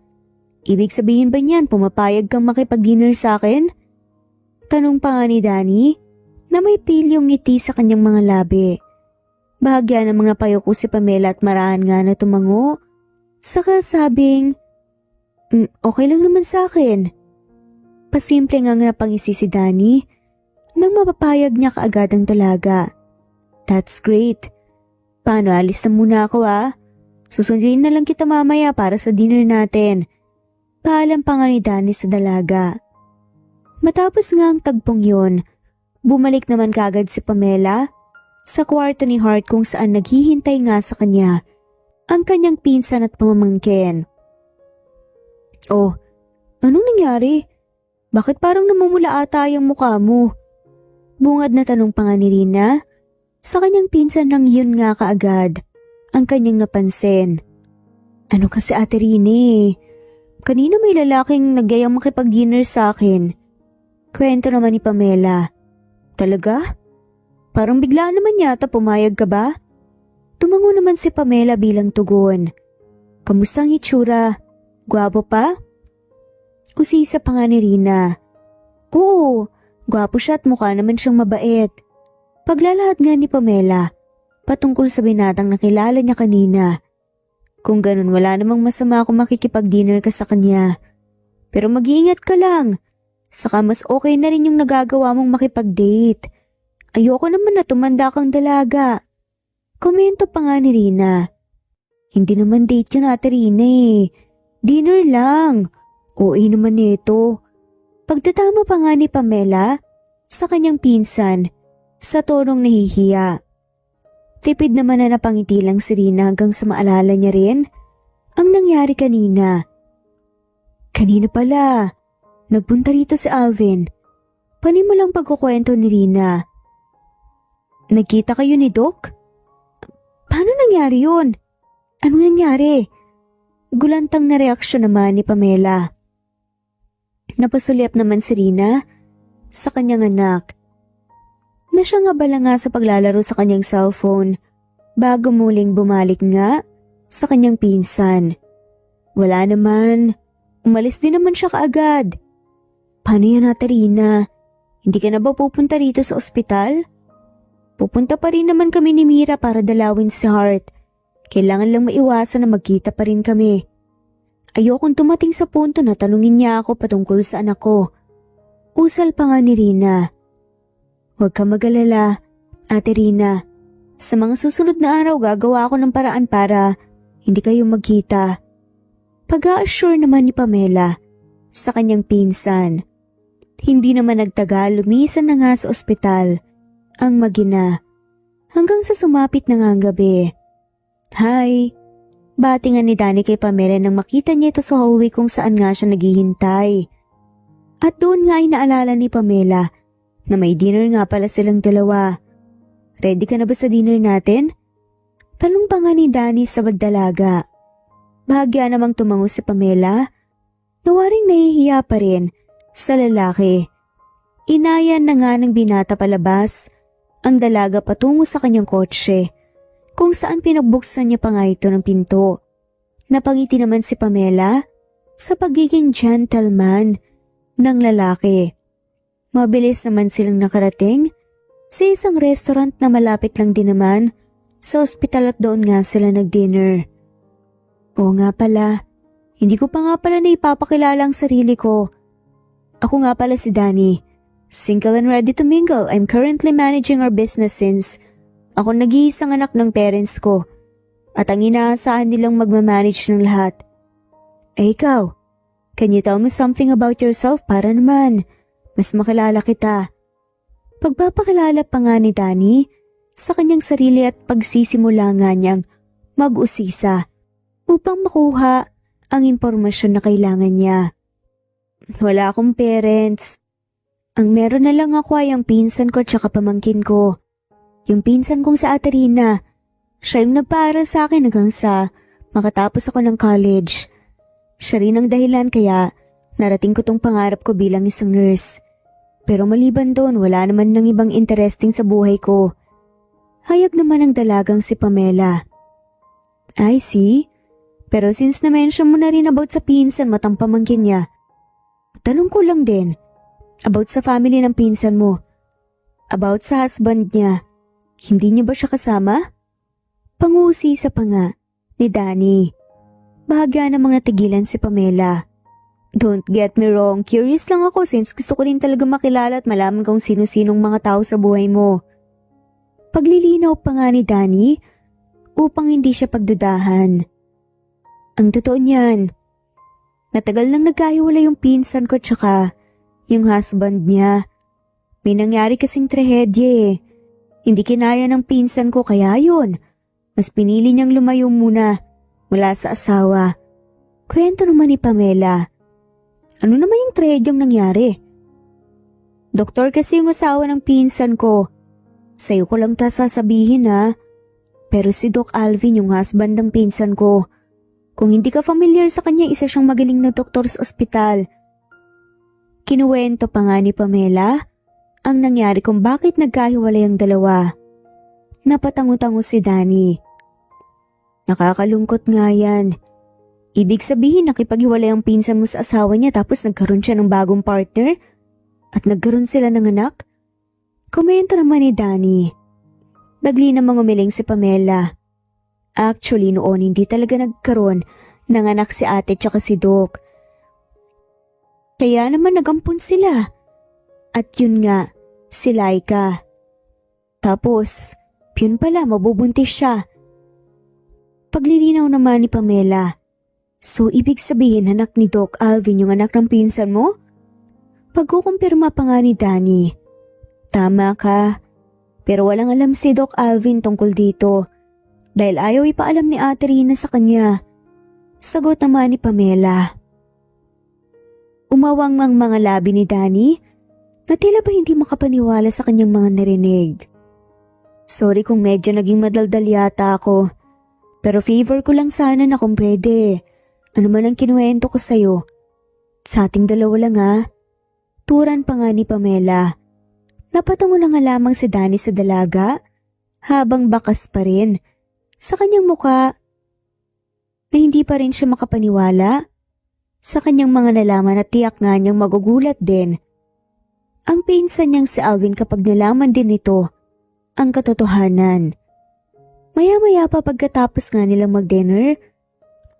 Ibig sabihin ba niyan pumapayag kang makipag-dinner sa akin? Tanong pa nga ni Danny na may pilyong ngiti sa kanyang mga labi. Bahagya ng mga payoko si Pamela at marahan nga na tumango. Saka sabing, okay lang naman sa akin. Pasimple nga napangisi si Danny nang mapapayag niya kaagad ang dalaga. That's great. Paano, alis na muna ako Susundin na lang kita mamaya para sa dinner natin. Paalam pa nga ni Danny sa dalaga. Matapos nga ang tagpong yun, bumalik naman kaagad si Pamela sa kwarto ni Hart kung saan naghihintay nga sa kanya ang kanyang pinsan at pamamangkin. Oh, anong nangyari? Bakit parang namumula ata yung mukha mo? Bungad na tanong pa nga ni Rina sa kanyang pinsan nang yun nga kaagad ang kanyang napansin. Ano kasi Ate Rina kanina may lalaking nagyayang makipag-dinner sa akin. Kwento naman ni Pamela. Talaga? Parang bigla naman yata pumayag ka ba? Tumango naman si Pamela bilang tugon. Kamusta ang itsura? Gwapo pa? Usisa pa nga ni Rina. Oo, gwapo siya at mukha naman siyang mabait. Paglalahad nga ni Pamela patungkol sa binatang nakilala niya kanina. Kung ganun wala namang masama kung makikipag-dinner ka sa kanya. Pero mag-iingat ka lang. Saka mas okay na rin yung nagagawa mong makipag-date. Ayoko naman na tumanda kang dalaga. Komento pa nga ni Rina. Hindi naman date yun ate Rina eh. Dinner lang. OA naman nito. Pagtatama pa nga ni Pamela sa kanyang pinsan sa tonong nahihiya. Tipid naman na napangiti lang si Rina hanggang sa maalala niya rin ang nangyari kanina. Kanina pala, nagpunta rito si Alvin. Panimulang pagkukwento ni Rina. Nagkita kayo ni Doc? Paano nangyari yun? Anong nangyari? Gulantang na reaksyon naman ni Pamela. Napasulyap naman si Rina sa kanyang anak. Na siya nga bala nga sa paglalaro sa kanyang cellphone bago muling bumalik nga sa kanyang pinsan. Wala naman. Umalis din naman siya kaagad. Paano yan ate Rina? Hindi ka na ba pupunta rito sa ospital? Pupunta pa rin naman kami ni Mira para dalawin si Heart. Kailangan lang maiwasan na magkita pa rin kami. Ayokong tumating sa punto na tanungin niya ako patungkol sa anak ko. Usal pa nga ni Rina. Huwag ka mag-alala, ate Rina. Sa mga susunod na araw gagawa ako ng paraan para hindi kayo magkita. Pag-a-assure naman ni Pamela sa kanyang pinsan. Hindi naman nagtagal, lumisan na nga sa ospital ang mag-ina. Hanggang sa sumapit na nga ang gabi. Hi! Batingan ni Danny kay Pamela nang makita niya ito sa hallway kung saan nga siya naghihintay. At doon nga ay naalala ni Pamela na may dinner nga pala silang dalawa. Ready ka na ba sa dinner natin? Tanong pa nga ni Danny sa magdalaga. Bahagya namang tumango si Pamela. Nawaring nahihiya pa rin sa lalaki. Inayan na nga ng binata palabas ang dalaga patungo sa kanyang kotse kung saan pinagbuksan niya pa nga ito ng pinto. Napangiti naman si Pamela sa pagiging gentleman ng lalaki. Mabilis naman silang nakarating sa isang restaurant na malapit lang din naman sa ospital at doon nga sila nag-dinner. Oo nga pala, hindi ko pa nga pala na ipapakilala ang sarili ko. Ako nga pala si Danny, single and ready to mingle. I'm currently managing our business since ako nag-iisang anak ng parents ko at ang inaasahan nilang magmamanage ng lahat. Eh ikaw, can you tell me something about yourself para naman mas makilala kita? Pagpapakilala pa nga ni Danny sa kanyang sarili at pagsisimula nga niyang mag-usisa upang makuha ang impormasyon na kailangan niya. Wala akong parents. Ang meron na lang ako ay ang pinsan ko at saka pamangkin ko. Yung pinsan kong sa ate Rina, siya yung nagpaaral sa akin hanggang sa makatapos ako ng college. Siya rin ang dahilan kaya narating ko tong pangarap ko bilang isang nurse. Pero maliban doon, wala naman ng ibang interesting sa buhay ko. Hayag naman ang dalagang si Pamela. I see. Pero since na-mention mo na rin about sa pinsan mo at ang pamangkin niya, tanong ko lang din, about sa family ng pinsan mo. About sa husband niya. Hindi niya ba siya kasama? Pangusisa pa nga ni Danny. Bahagya namang natigilan si Pamela. Don't get me wrong, curious lang ako since gusto ko rin talaga makilala at malaman kung sino-sinong mga tao sa buhay mo. Paglilinaw pa nga ni Danny upang hindi siya pagdudahan. Ang totoo niyan, matagal nang nagkahiwalay yung pinsan ko tsaka yung husband niya. May nangyari kasing trahedya eh. Hindi kinaya ng pinsan ko kaya yun. Mas pinili niyang lumayo muna mula sa asawa. Kwento naman ni Pamela. Ano naman yung trahedyang nangyari? Doktor kasi yung asawa ng pinsan ko. Sa'yo ko lang ta sasabihin ha. Pero si Doc Alvin yung husband ng pinsan ko. Kung hindi ka familiar sa kanya, isa siyang magaling na doktor sa ospital. Kinuwento pa nga ni Pamela ang nangyari kung bakit nagkahiwalay ang dalawa. Napatango-tango si Danny. Nakakalungkot nga yan. Ibig sabihin nakipaghiwalay ang pinsan mo sa asawa niya tapos nagkaroon siya ng bagong partner? At nagkaroon sila ng anak? Komento naman ni Danny. Bagli namang umiling si Pamela. Actually noon hindi talaga nagkaroon ng anak si ate tsaka si Doc. Kaya naman nagampun sila. At yun nga, si Laika. Tapos, yun pala mabubuntis siya. Paglilinaw naman ni Pamela. So ibig sabihin anak ni Doc Alvin yung anak ng pinsan mo? Pagkukumpirma pa nga ni Danny. Tama ka. Pero walang alam si Doc Alvin tungkol dito. Dahil ayaw ipaalam ni Ate Rina sa kanya. Sagot naman ni Pamela. Umawang mang mga labi ni Danny na tila ba hindi makapaniwala sa kanyang mga narinig. Sorry kung medyo naging madaldal yata ako. Pero favor ko lang sana na kung pwede. Ano man ang kinuwento ko sa'yo. Sa ating dalawa lang ha. Turan pa nga ni Pamela. Napatungo na nga lamang si Danny sa dalaga habang bakas pa rin sa kanyang muka na hindi pa rin siya makapaniwala sa kanyang mga nalaman at tiyak nga niyang magugulat din. Ang pinsan niyang si Alvin kapag nalaman din nito ang katotohanan. Maya-maya pa pagkatapos nga nilang mag-dinner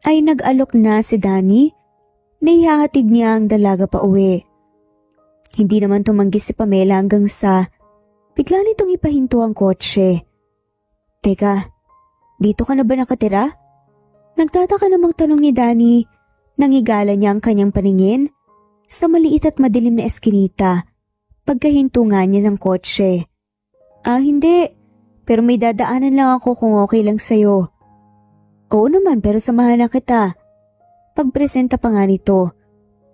ay nag-alok na si Danny na ihahatid niya ang dalaga pa uwi. Hindi naman tumanggi si Pamela hanggang sa bigla nitong ipahinto ang kotse. Teka, dito ka na ba nakatira? Nagtataka namang tanong ni Danny nang igala niya ang kanyang paningin sa maliit at madilim na eskinita pagkahinto nga niya ng kotse. Hindi. Pero may dadaanan lang ako kung okay lang sa'yo. Oo naman pero samahan na kita. Pagpresenta pa nga nito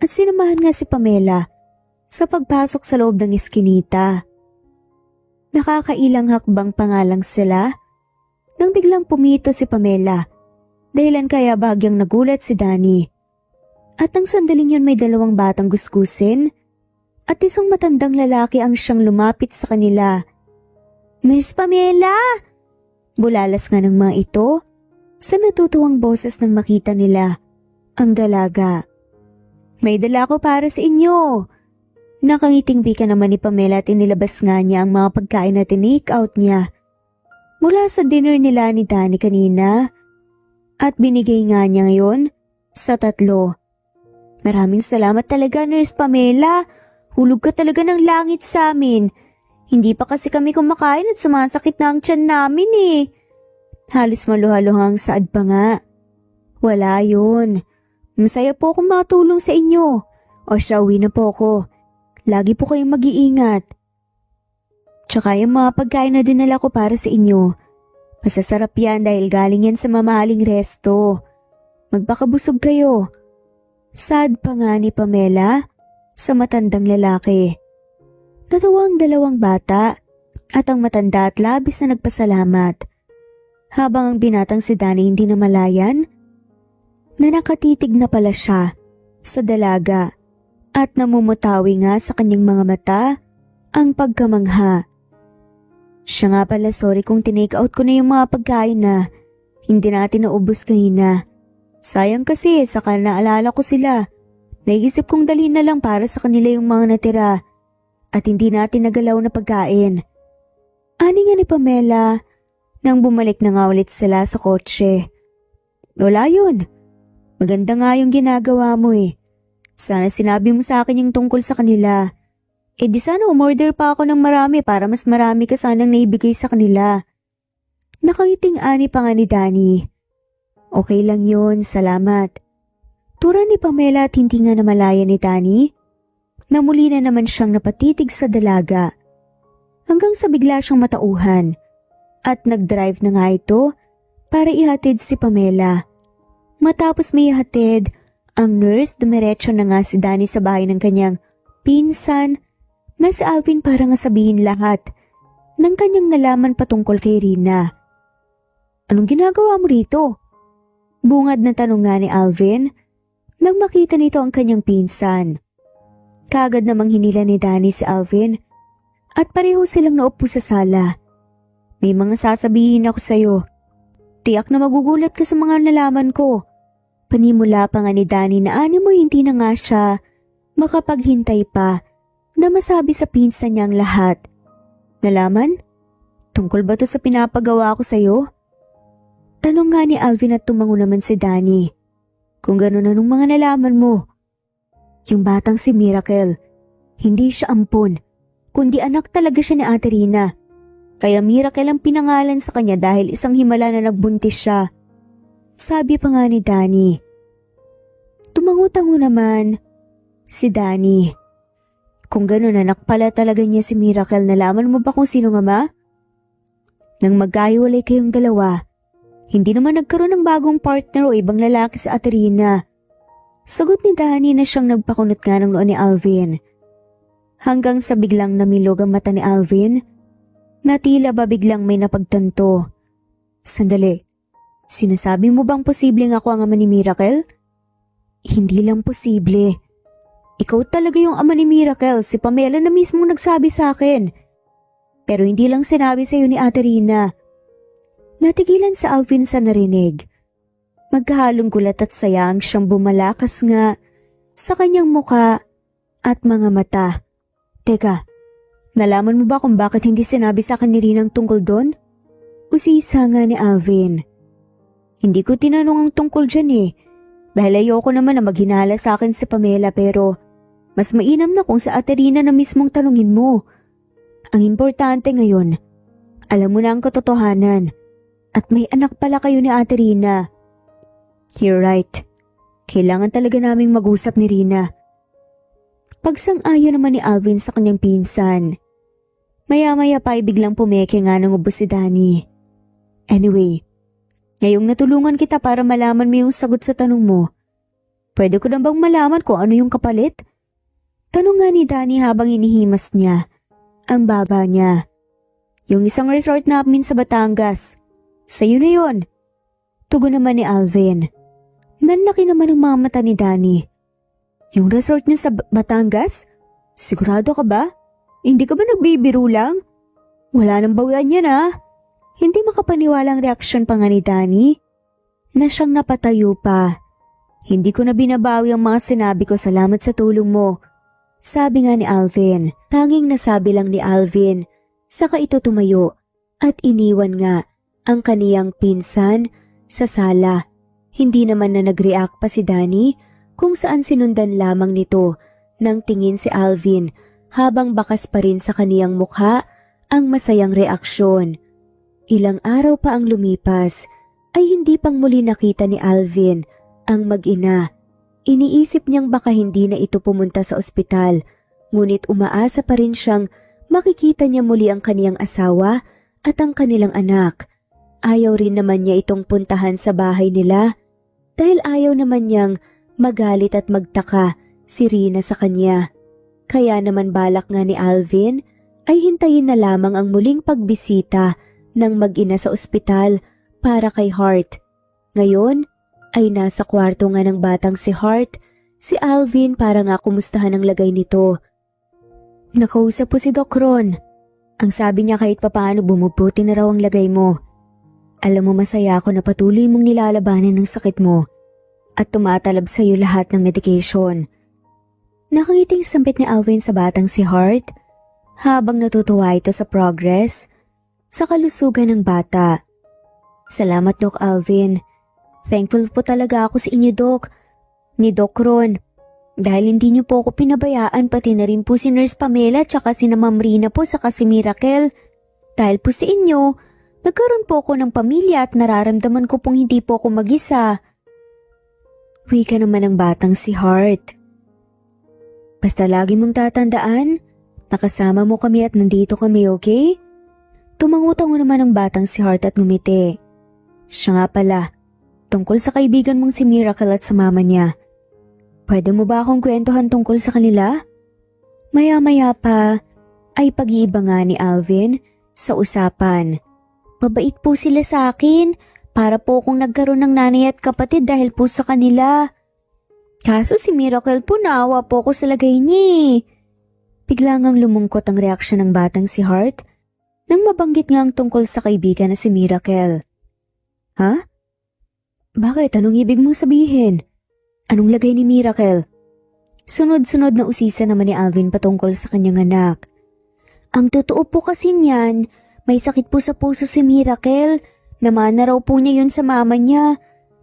at sinamahan nga si Pamela sa pagpasok sa loob ng eskinita. Nakakailang hakbang pa nga lang sila nang biglang pumito si Pamela dahilan kaya bagyang nagulat si Danny. At ang sandaling yun may dalawang batang gusgusin at isang matandang lalaki ang siyang lumapit sa kanila. Miss Pamela! Bulalas nga ng mga ito sa natutuwang boses nang makita nila ang dalaga. May dala ko para sa inyo. Nakangiting wika naman ni Pamela at inilabas nga niya ang mga pagkain na tinake out niya mula sa dinner nila ni Danny kanina at binigay nga niya ngayon sa tatlo. Maraming salamat talaga, Nurse Pamela. Hulog ka talaga ng langit sa amin. Hindi pa kasi kami kumakain at sumasakit na ang tiyan namin eh. Halos maluhaluhang saad pa nga. Wala yun. Masaya po akong makatulong sa inyo. O siya, uwi na po ako. Lagi po kayong mag-iingat. Tsaka yung mga pagkain na dinala ko para sa inyo. Masasarap yan dahil galing yan sa mamahaling resto. Magpakabusog kayo. Sad pa nga ni Pamela sa matandang lalaki. Natawa ang dalawang bata at ang matanda at labis na nagpasalamat. Habang ang binatang si Danny hindi na malayan, na nakatitig na pala siya sa dalaga at namumutawi nga sa kanyang mga mata ang pagkamangha. Siya nga pala, sorry kung tinake out ko na yung mga pagkain na hindi natin naubos kanina. Sayang kasi saka naalala ko sila. Naisip kong dalhin na lang para sa kanila yung mga natira at hindi natin nagalaw na pagkain. Ani nga ni Pamela nang bumalik na nga ulit sila sa kotse. Wala yun. Maganda nga yung ginagawa mo eh. Sana sinabi mo sa akin yung tungkol sa kanila. Di sana umorder pa ako ng marami para mas marami ka sanang naibigay sa kanila. Nakangiting ani pa nga ni Danny. Okay lang yun, salamat. Tura ni Pamela at hindi nga namalaya ni Danny na muli na naman siyang napatitig sa dalaga hanggang sa bigla siyang matauhan at nag-drive na nga ito para ihatid si Pamela. Matapos may ihatid, ang nurse dumiretso na nga si Danny sa bahay ng kanyang pinsan na si Alvin para nga sabihin lahat ng kanyang nalaman patungkol kay Rina. Anong ginagawa mo rito? Bungad na tanong nga ni Alvin nang makita nito ang kanyang pinsan. Kaagad namang hinila ni Danny si Alvin at pareho silang naupo sa sala. May mga sasabihin ako sa'yo. Tiyak na magugulat ka sa mga nalaman ko. Panimula pa nga ni Danny na mo hindi na nga siya makapaghintay pa na masabi sa pinsan niyang lahat. Nalaman? Tungkol ba to sa pinapagawa ko sa'yo? Tanong nga ni Alvin at tumango naman si Danny. Kung gano'n anong mga nalaman mo? Yung batang si Miracle, hindi siya ampon, kundi anak talaga siya ni Ate Rina. Kaya Miracle ang pinangalan sa kanya dahil isang himala na nagbuntis siya. Sabi pa nga ni Danny. Tumango-tango naman si Danny. Kung gano'n anak pala talaga niya si Miracle, nalaman mo ba kung sino nga ma? Nang magkahiwalay kayong dalawa, hindi naman nagkaroon ng bagong partner o ibang lalaki sa Ate Rina. Sagot ni Danny na siyang nagpakunot nga ng noon ni Alvin. Hanggang sa biglang namilog ang mata ni Alvin, na tila ba biglang may napagtanto. Sandali, sinasabi mo bang posibleng ako ang ama ni Miracle? Hindi lang posible. Ikaw talaga yung ama ni Miracle, si Pamela na mismo nagsabi sa akin. Pero hindi lang sinabi sa iyo ni Ate Rina. Natigilan sa Alvin sa narinig. Magkahalong gulat at saya ang siyang bumalakas nga sa kanyang muka at mga mata. Teka, nalaman mo ba kung bakit hindi sinabi sa akin ni Rina ang tungkol doon? Usisa nga ni Alvin. Hindi ko tinanong ang tungkol dyan eh. Dahil ayoko naman na maghinala sa akin si Pamela pero mas mainam na kung sa Ate Rina na mismong tanungin mo. Ang importante ngayon, alam mo na ang katotohanan. At may anak pala kayo ni Ate Rina. You're right. Kailangan talaga naming mag-usap ni Rina. Pagsang-ayon naman ni Alvin sa kanyang pinsan. Maya-maya pa ay biglang pumeke nga ng ubos si Danny. Anyway, ngayong natulungan kita para malaman mo yung sagot sa tanong mo, pwede ko na bang malaman kung ano yung kapalit? Tanong nga ni Danny habang inihimas niya ang baba niya. Yung isang resort namin sa Batangas. Sa'yo na yun. Tugon naman ni Alvin. Nanlaki naman ang mga mata ni Danny. Yung resort niya sa Batangas? Sigurado ka ba? Hindi ka ba nagbibiro lang? Wala nang bawian yan ah. Hindi makapaniwalang reaksyon pa nga ni Danny na siyang napatayo pa. Hindi ko na binabawi ang mga sinabi ko, salamat sa tulong mo. Sabi nga ni Alvin. Tanging nasabi lang ni Alvin. Saka ito tumayo at iniwan nga ang kaniyang pinsan sa sala. Hindi naman na nag-react pa si Danny kung saan sinundan lamang nito ng tingin si Alvin habang bakas pa rin sa kaniyang mukha ang masayang reaksyon. Ilang araw pa ang lumipas ay hindi pang muli nakita ni Alvin ang mag-ina. Iniisip niyang baka hindi na ito pumunta sa ospital, ngunit umaasa pa rin siyang makikita niya muli ang kaniyang asawa at ang kanilang anak. Ayaw rin naman niya itong puntahan sa bahay nila dahil ayaw naman niyang magalit at magtaka si Rina sa kanya. Kaya naman balak nga ni Alvin ay hintayin na lamang ang muling pagbisita ng mag-ina sa ospital para kay Hart. Ngayon ay nasa kwarto nga ng batang si Hart, si Alvin para nga kumustahan ang lagay nito. Nakausap po si Doc Ron. Ang sabi niya kahit papaano bumubuti na raw ang lagay mo. Alam mo masaya ako na patuloy mong nilalabanan ng sakit mo at tumatalab sa iyo lahat ng medication. Nakangiting sampit ni Alvin sa batang si Hart habang natutuwa ito sa progress sa kalusugan ng bata. Salamat Doc Alvin. Thankful po talaga ako sa inyo Doc, ni Doc Ron. Dahil hindi niyo po ako pinabayaan pati na rin po si Nurse Pamela tsaka si Ma'am Rina po saka si Miracle. Dahil po sa inyo, nagkaroon po ako ng pamilya at nararamdaman ko pong hindi po ako mag-isa. Wika naman ang batang si Hart. Basta lagi mong tatandaan, nakasama mo kami at nandito kami, okay? Tumangutango naman ang batang si Hart at ngumiti. Siya nga pala, tungkol sa kaibigan mong si Miracle at sa mama niya. Pwede mo ba akong kwentuhan tungkol sa kanila? Maya-maya pa ay pag-iiba nga ni Alvin sa usapan. Mabait po sila sa akin. Para po akong nagkaroon ng nanay at kapatid dahil po sa kanila. Kaso si Miracle po naawa po ako sa lagay niya. Biglang ang lumungkot ang reaksyon ng batang si Hart nang mabanggit nga ang tungkol sa kaibigan na si Miracle. Ha? Bakit? Anong ibig mong sabihin? Anong lagay ni Miracle? Sunod-sunod na usisa naman ni Alvin patungkol sa kanyang anak. Ang totoo po kasi niyan, may sakit po sa puso si Miracle. Namana raw po niya yun sa mama niya.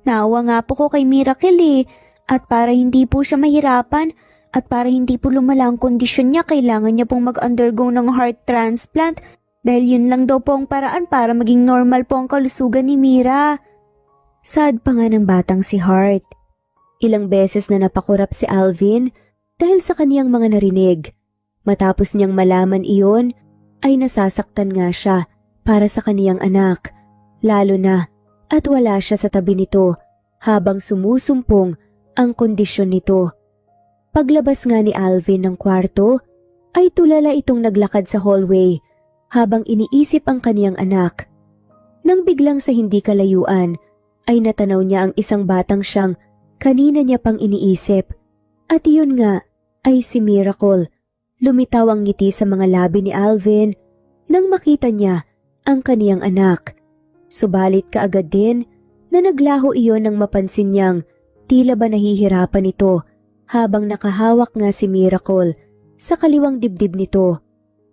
Naawa nga po ko kay Miracle At para hindi po siya mahirapan at para hindi po lumala ang kondisyon niya, kailangan niya pong mag-undergo ng heart transplant dahil yun lang daw po ang paraan para maging normal po ang kalusugan ni Mira. Sad pa nga ng batang si Hart. Ilang beses na napakurap si Alvin dahil sa kaniyang mga narinig. Matapos niyang malaman iyon, ay nasasaktan nga siya para sa kaniyang anak. Lalo na at wala siya sa tabi nito habang sumusumpong ang kondisyon nito. Paglabas nga ni Alvin ng kwarto, ay tulala itong naglakad sa hallway habang iniisip ang kaniyang anak. Nang biglang sa hindi kalayuan, ay natanaw niya ang isang batang siyang kanina niya pang iniisip. At iyon nga ay si Miracle. Lumitaw ang ngiti sa mga labi ni Alvin nang makita niya ang kaniyang anak. Subalit kaagad din na naglaho iyon nang mapansin niyang tila ba nahihirapan ito habang nakahawak nga si Miracle sa kaliwang dibdib nito.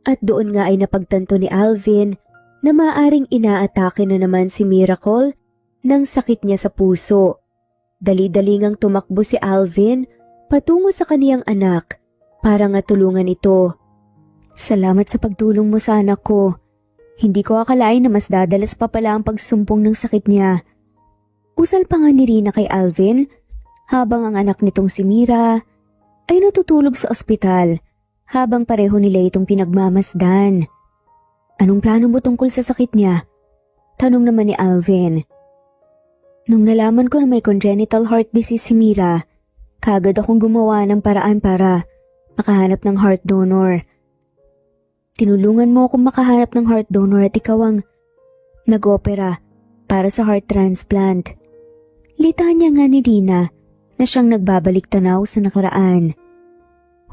At doon nga ay napagtanto ni Alvin na maaring inaatake na naman si Miracle ng sakit niya sa puso. Dali-dali ngang tumakbo si Alvin patungo sa kaniyang anak para nga tulungan ito. Salamat sa pagtulong mo sa anak ko. Hindi ko akalain na mas dadalas pa pala ang pagsumpong ng sakit niya. Usal pa nga ni Rina kay Alvin habang ang anak nitong si Mira ay natutulog sa ospital habang pareho nila itong pinagmamasdan. Anong plano mo tungkol sa sakit niya? Tanong naman ni Alvin. Nung nalaman ko na may congenital heart disease si Mira, kagad akong gumawa ng paraan para makahanap ng heart donor. Tinulungan mo akong makahanap ng heart donor at ikaw ang nag-opera para sa heart transplant. Litanya nga ni Rina na siyang nagbabalik tanaw sa nakaraan.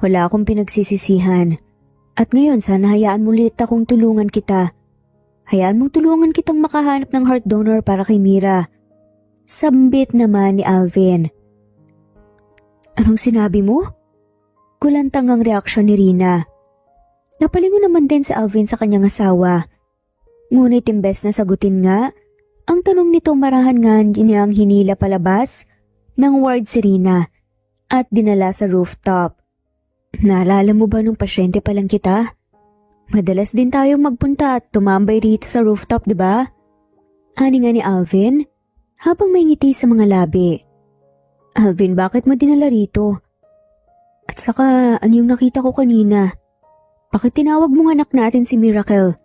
Wala akong pinagsisisihan at ngayon sana hayaan mo ulit akong tulungan kita. Hayaan mong tulungan kitang makahanap ng heart donor para kay Mira. Sambit naman ni Alvin. Anong sinabi mo? Kulantang ang reaksyon ni Rina. Napalingon naman din si Alvin sa kanyang asawa. Ngunit imbes na sagutin nga, ang tanong nito marahan nga niya ang hinila palabas ng ward si Rina at dinala sa rooftop. Naalala mo ba nung pasyente pa lang kita? Madalas din tayong magpunta at tumambay rito sa rooftop, di ba? Ani nga ni Alvin habang may ngiti sa mga labi. Alvin, bakit mo dinala rito? At saka, ano yung nakita ko kanina? Bakit tinawag mong anak natin si Miracle?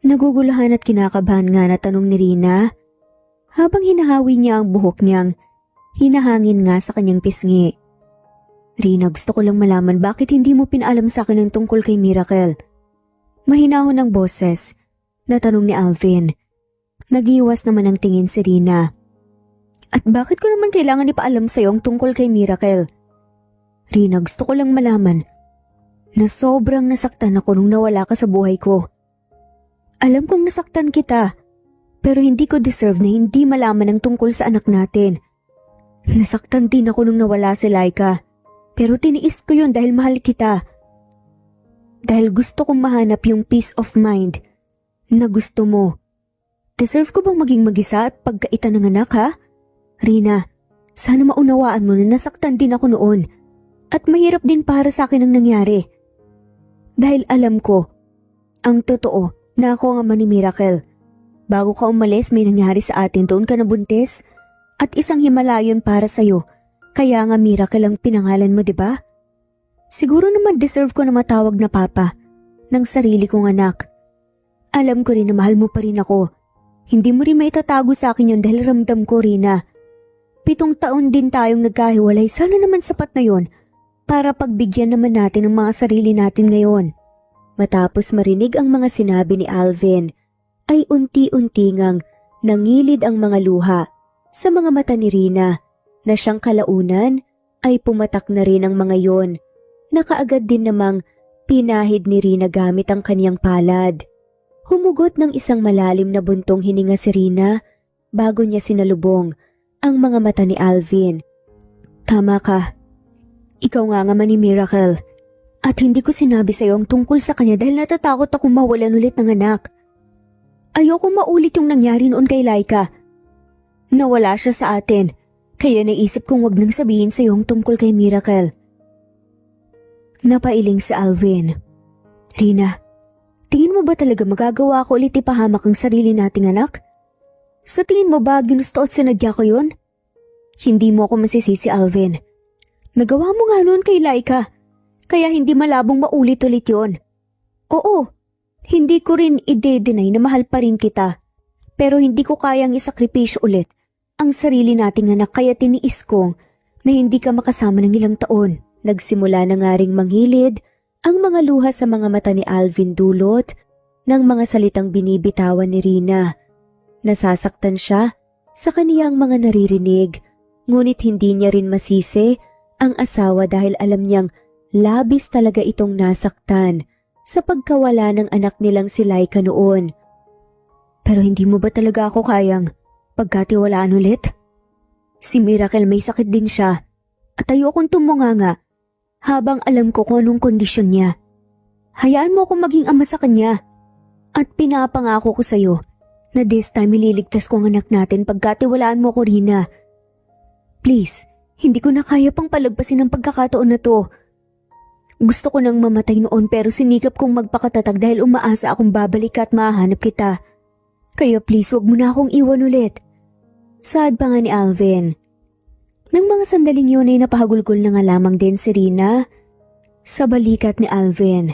Nagugulahan at kinakabahan nga na tanong ni Rina habang hinahawi niya ang buhok niyang hinahangin nga sa kanyang pisngi. Rina, gusto ko lang malaman bakit hindi mo pinaalam sa akin ang tungkol kay Miracle. Mahinahon ng boses na tanong ni Alvin. Nagiwas naman ang tingin si Rina. At bakit ko naman kailangan ipaalam sa'yo ang tungkol kay Miracle? Rina, gusto ko lang malaman na sobrang nasaktan ako nung nawala ka sa buhay ko. Alam kong nasaktan kita, pero hindi ko deserve na hindi malaman ang tungkol sa anak natin. Nasaktan din ako nung nawala si Laika, pero tiniis ko yun dahil mahal kita. Dahil gusto kong mahanap yung peace of mind na gusto mo. Deserve ko bang maging mag-isa at pagkaita ng anak, ha? Rina, sana maunawaan mo na nasaktan din ako noon at mahirap din para sa akin ang nangyari. Dahil alam ko, ang totoo na ako ang ama ni Miracle. Bago ka umalis may nangyari sa atin, doon ka nabuntis at isang himalayon para sa'yo. Kaya nga Miracle ang pinangalan mo, di ba? Siguro naman deserve ko na matawag na papa ng sarili kong anak. Alam ko rin na mahal mo pa rin ako. Hindi mo rin maitatago sa akin yun dahil ramdam ko, Rina. 7 taon din tayong nagkahiwalay, sana naman sapat na yun para pagbigyan naman natin ang mga sarili natin ngayon. Matapos marinig ang mga sinabi ni Alvin, ay unti-unti ngang nangilid ang mga luha sa mga mata ni Rina na siyang kalaunan ay pumatak na rin ang mga yon. Nakaagad din namang pinahid ni Rina gamit ang kaniyang palad. Humugot ng isang malalim na buntong hininga si Rina bago niya sinalubong ang mga mata ni Alvin. Tama ka. Ikaw nga man ni Miracle. At hindi ko sinabi sa'yo ang tungkol sa kanya dahil natatakot akong mawalan ulit ng anak. Ayoko maulit yung nangyari noon kay Laika. Nawala siya sa atin, kaya naisip kong wag nang sabihin sa'yo ang tungkol kay Miracle. Napailing si Alvin. Rina, tingin mo ba talaga magagawa ko ulit ipahamak ang sarili nating anak? Sa tingin mo ba ginusto at sinadya ko yun? Hindi mo ako masisisi, Alvin. Nagawa mo nga noon kay Laika, kaya hindi malabong maulit ulit yun. Oo, hindi ko rin ide-deny na mahal pa rin kita, pero hindi ko kayang isakripisyo ulit ang sarili nating anak kaya tiniis ko na hindi ka makasama ng ilang taon. Nagsimula na nga ring manghilid ang mga luha sa mga mata ni Alvin dulot ng mga salitang binibitawan ni Rina. Nasasaktan siya sa kaniyang mga naririnig, ngunit hindi niya rin masisi ang asawa dahil alam niyang labis talaga itong nasaktan sa pagkawala ng anak nilang si Laika noon. Pero hindi mo ba talaga ako kayang pagkatiwalaan ulit? Si Miracle may sakit din siya at ayokong tumunganga habang alam ko kung anong kondisyon niya. Hayaan mo akong maging ama sa kanya at pinapangako ko sa'yo na this time ililigtas ko ang anak natin pagkatiwalaan mo ko, Rina. Please, hindi ko na kaya pang palagpasin ang pagkakataon na to. Gusto ko nang mamatay noon pero sinikap kong magpakatatag dahil umaasa akong babalik at mahanap kita. Kaya please, wag mo na akong iwan ulit. Saad pa nga ni Alvin. Nang mga sandaling yun ay napahagulgol na nga lamang din si Rina sa balikat ni Alvin.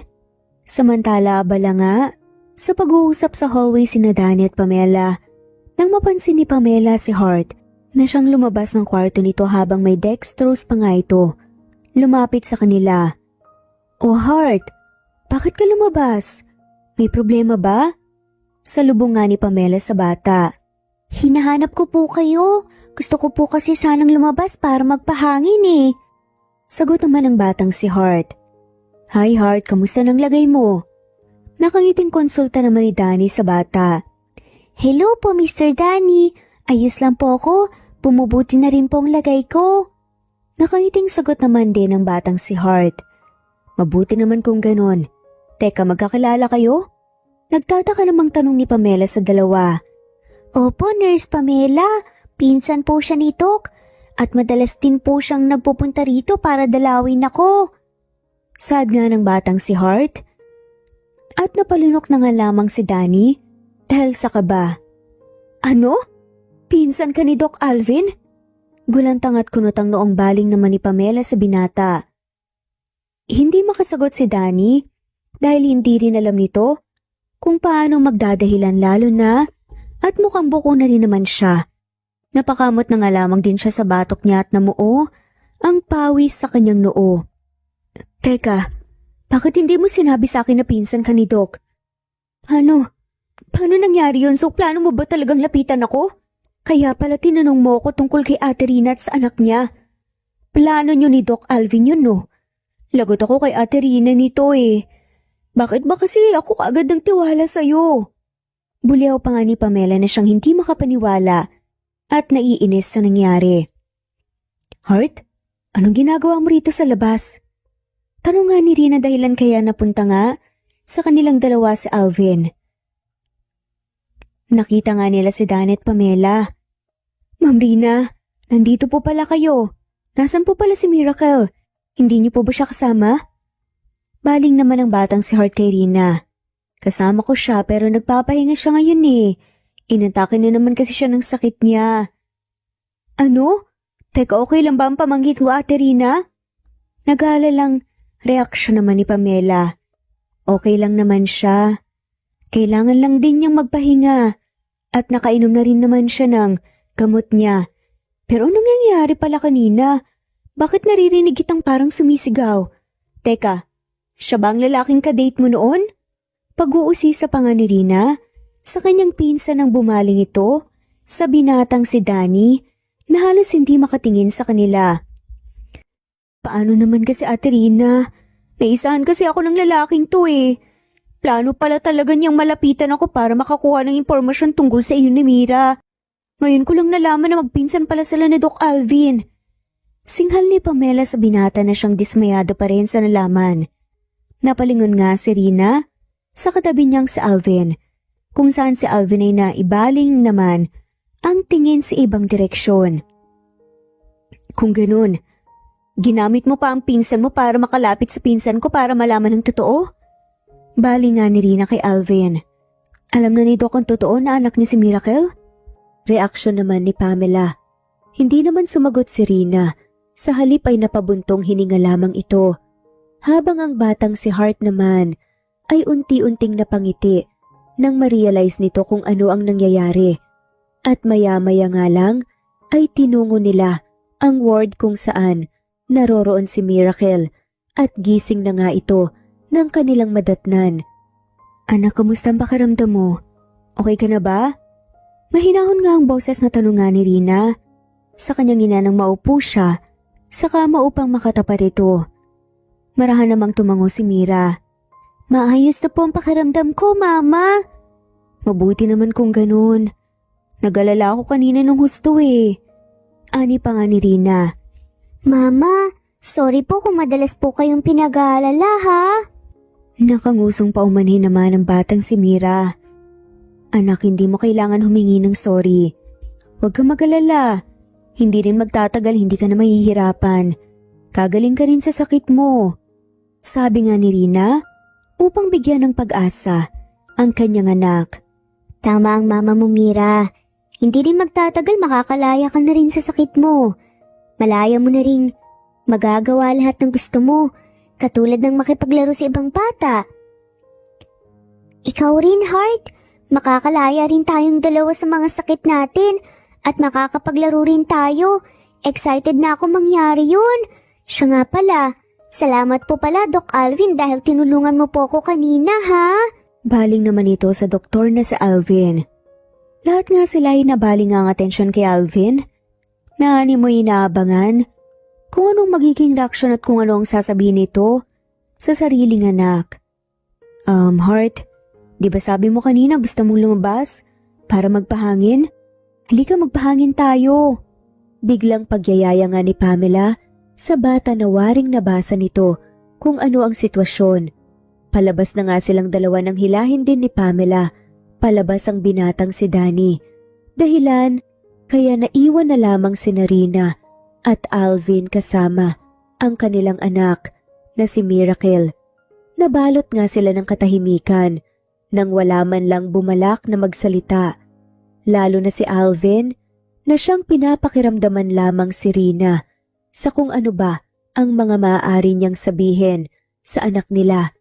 Samantala abala nga sa pag-uusap sa hallway sina Danny at Pamela nang mapansin ni Pamela si Hart na siyang lumabas ng kwarto nito habang may dextrose pa nga ito. Lumapit sa kanila. Oh Hart, bakit ka lumabas? May problema ba? Salubong nga ni Pamela sa bata. Hinahanap ko po kayo. Gusto ko po kasi sanang lumabas para magpahangin eh. Sagot naman ng batang si Hart. Hi Hart, kamusta ng lagay mo? Nakangiting konsulta naman ni Danny sa bata. Hello po Mr. Danny. Ayos lang po ako. Bumubuti na rin po ang lagay ko. Nakangiting sagot naman din ng batang si Hart. Mabuti naman kung ganon. Teka, magkakilala kayo? Nagtataka namang tanong ni Pamela sa dalawa. Opo, Nurse Pamela. Pinsan po siya ni Doc. At madalas din po siyang nagpupunta rito para dalawin ako. Sad nga ng batang si Hart. At napalunok na nga lamang si Danny dahil sa kaba. Ano? Pinsan ka ni Doc Alvin? Gulantang at kunot ang noong baling naman ni Pamela sa binata. Hindi makasagot si Danny dahil hindi rin alam nito kung paano magdadahilan lalo na at mukhang buko na rin naman siya. Napakamot na nga lamang din siya sa batok niya at namuo ang pawis sa kanyang noo. Teka, bakit hindi mo sinabi sa akin na pinsan ka ni Doc? Paano nangyari yun? So plano mo ba talagang lapitan ako? Kaya pala tinanong mo ako tungkol kay Ate Rina at sa anak niya. Plano niyo ni Doc Alvin yun, no? Lagot ako kay Ate Rina nito eh. Bakit ba kasi ako kaagad ng tiwala sa'yo? Buliyaw pa nga ni Pamela na siyang hindi makapaniwala at naiinis sa nangyari. Hart, anong ginagawa mo rito sa labas? Tanong nga ni Rina dahilan kaya napunta nga sa kanilang dalawa si Alvin. Nakita nga nila si Dan at Pamela. Ma'am Rina, nandito po pala kayo. Nasaan po pala si Miracle? Hindi niyo po ba siya kasama? Baling naman ang batang si Hart kay Rina. Kasama ko siya pero nagpapahinga siya ngayon eh. Inatake na naman kasi siya ng sakit niya. Ano? Teka, okay lang ba ang pamanggit ko, Ate Rina? Nag-aalalang reaksyon naman ni Pamela. Okay lang naman siya. Kailangan lang din niyang magpahinga. At nakainom na rin naman siya ng gamot niya. Pero anong nangyayari pala kanina? Bakit naririnig kitang parang sumisigaw? Teka, siya ba ang lalaking kadate mo noon? Pag-uusisa pa nga ni Rina sa kanyang pinsan nang bumaling ito sa binatang si Danny na halos hindi makatingin sa kanila. Paano naman kasi Ate Rina? Naisahan kasi ako ng lalaking to eh. Plano pala talaga niyang malapitan ako para makakuha ng impormasyon tungkol sa iyo ni Mira. Ngayon ko lang nalaman na magpinsan pala sila ni Doc Alvin. Singhal ni Pamela sa binata na siyang dismayado pa rin sa nalaman. Napalingon nga si Rina sa katabi niyang si Alvin, kung saan si Alvin ay naibaling naman ang tingin sa ibang direksyon. Kung ganun, ginamit mo pa ang pinsan mo para makalapit sa pinsan ko para malaman ng totoo? Bali nga ni Rina kay Alvin. Alam na ni Doc ang totoo na anak niya si Miracle? Reaksyon naman ni Pamela. Hindi naman sumagot si Rina, sa halip ay napabuntong hininga lamang ito. Habang ang batang si Hart naman ay unti-unting napangiti nang ma-realize nito kung ano ang nangyayari. At maya-maya nga lang ay tinungo nila ang ward kung saan naroroon si Miracle at gising na nga ito ng kanilang madatnan. Anak, kamusta ang pakiramdam mo? Okay ka na ba? Mahinahon nga ang boses na tanong nga ni Rina. Sa kanyang ina nang maupo siya, saka maupang makatapat ito. Marahan namang tumango si Mira. Maayos na po ang pakiramdam ko, Mama. Mabuti naman kung ganun. Nag-alala ako kanina nung husto eh. Ani pa nga ni Rina. Mama, sorry po kung madalas po kayong pinag-aalala ha. Nakangusong paumanhin naman ang batang si Mira. Anak, hindi mo kailangan humingi ng sorry. Huwag kang mag-alala. Hindi rin magtatagal, hindi ka na mahihirapan. Kagaling ka rin sa sakit mo. Sabi nga ni Rina, upang bigyan ng pag-asa ang kanyang anak. Tama ang mama mo, Mira. Hindi rin magtatagal, makakalaya ka na rin sa sakit mo. Malaya mo na rin magagawa lahat ng gusto mo, katulad ng makipaglaro sa ibang bata. Ikaw rin, Heart. Makakalaya rin tayong dalawa sa mga sakit natin at makakapaglaro rin tayo. Excited na ako mangyari yun. Siya nga pala, salamat po pala Doc Alvin dahil tinulungan mo po ako kanina ha. Baling naman ito sa doktor na si Alvin. Lahat nga sila ay nabaling ang atensyon kay Alvin. Naani mo inaabangan kung anong magiging reaksyon at kung ano ang sasabihin nito sa sariling anak. Heart, di ba sabi mo kanina gusto mong lumabas para magpahangin? Halika magpahangin tayo. Biglang pagyayaya nga ni Pamela sa bata na waring nabasa nito kung ano ang sitwasyon. Palabas na nga silang dalawa nang hilahin din ni Pamela. Palabas ang binatang si Danny. Dahilan kaya naiwan na lamang si Rina at Alvin kasama ang kanilang anak na si Miracle. Nabalot nga sila ng katahimikan nang wala man lang bumalak na magsalita. Lalo na si Alvin na siyang pinapakiramdaman lamang si Rina sa kung ano ba ang mga maaari niyang sabihin sa anak nila.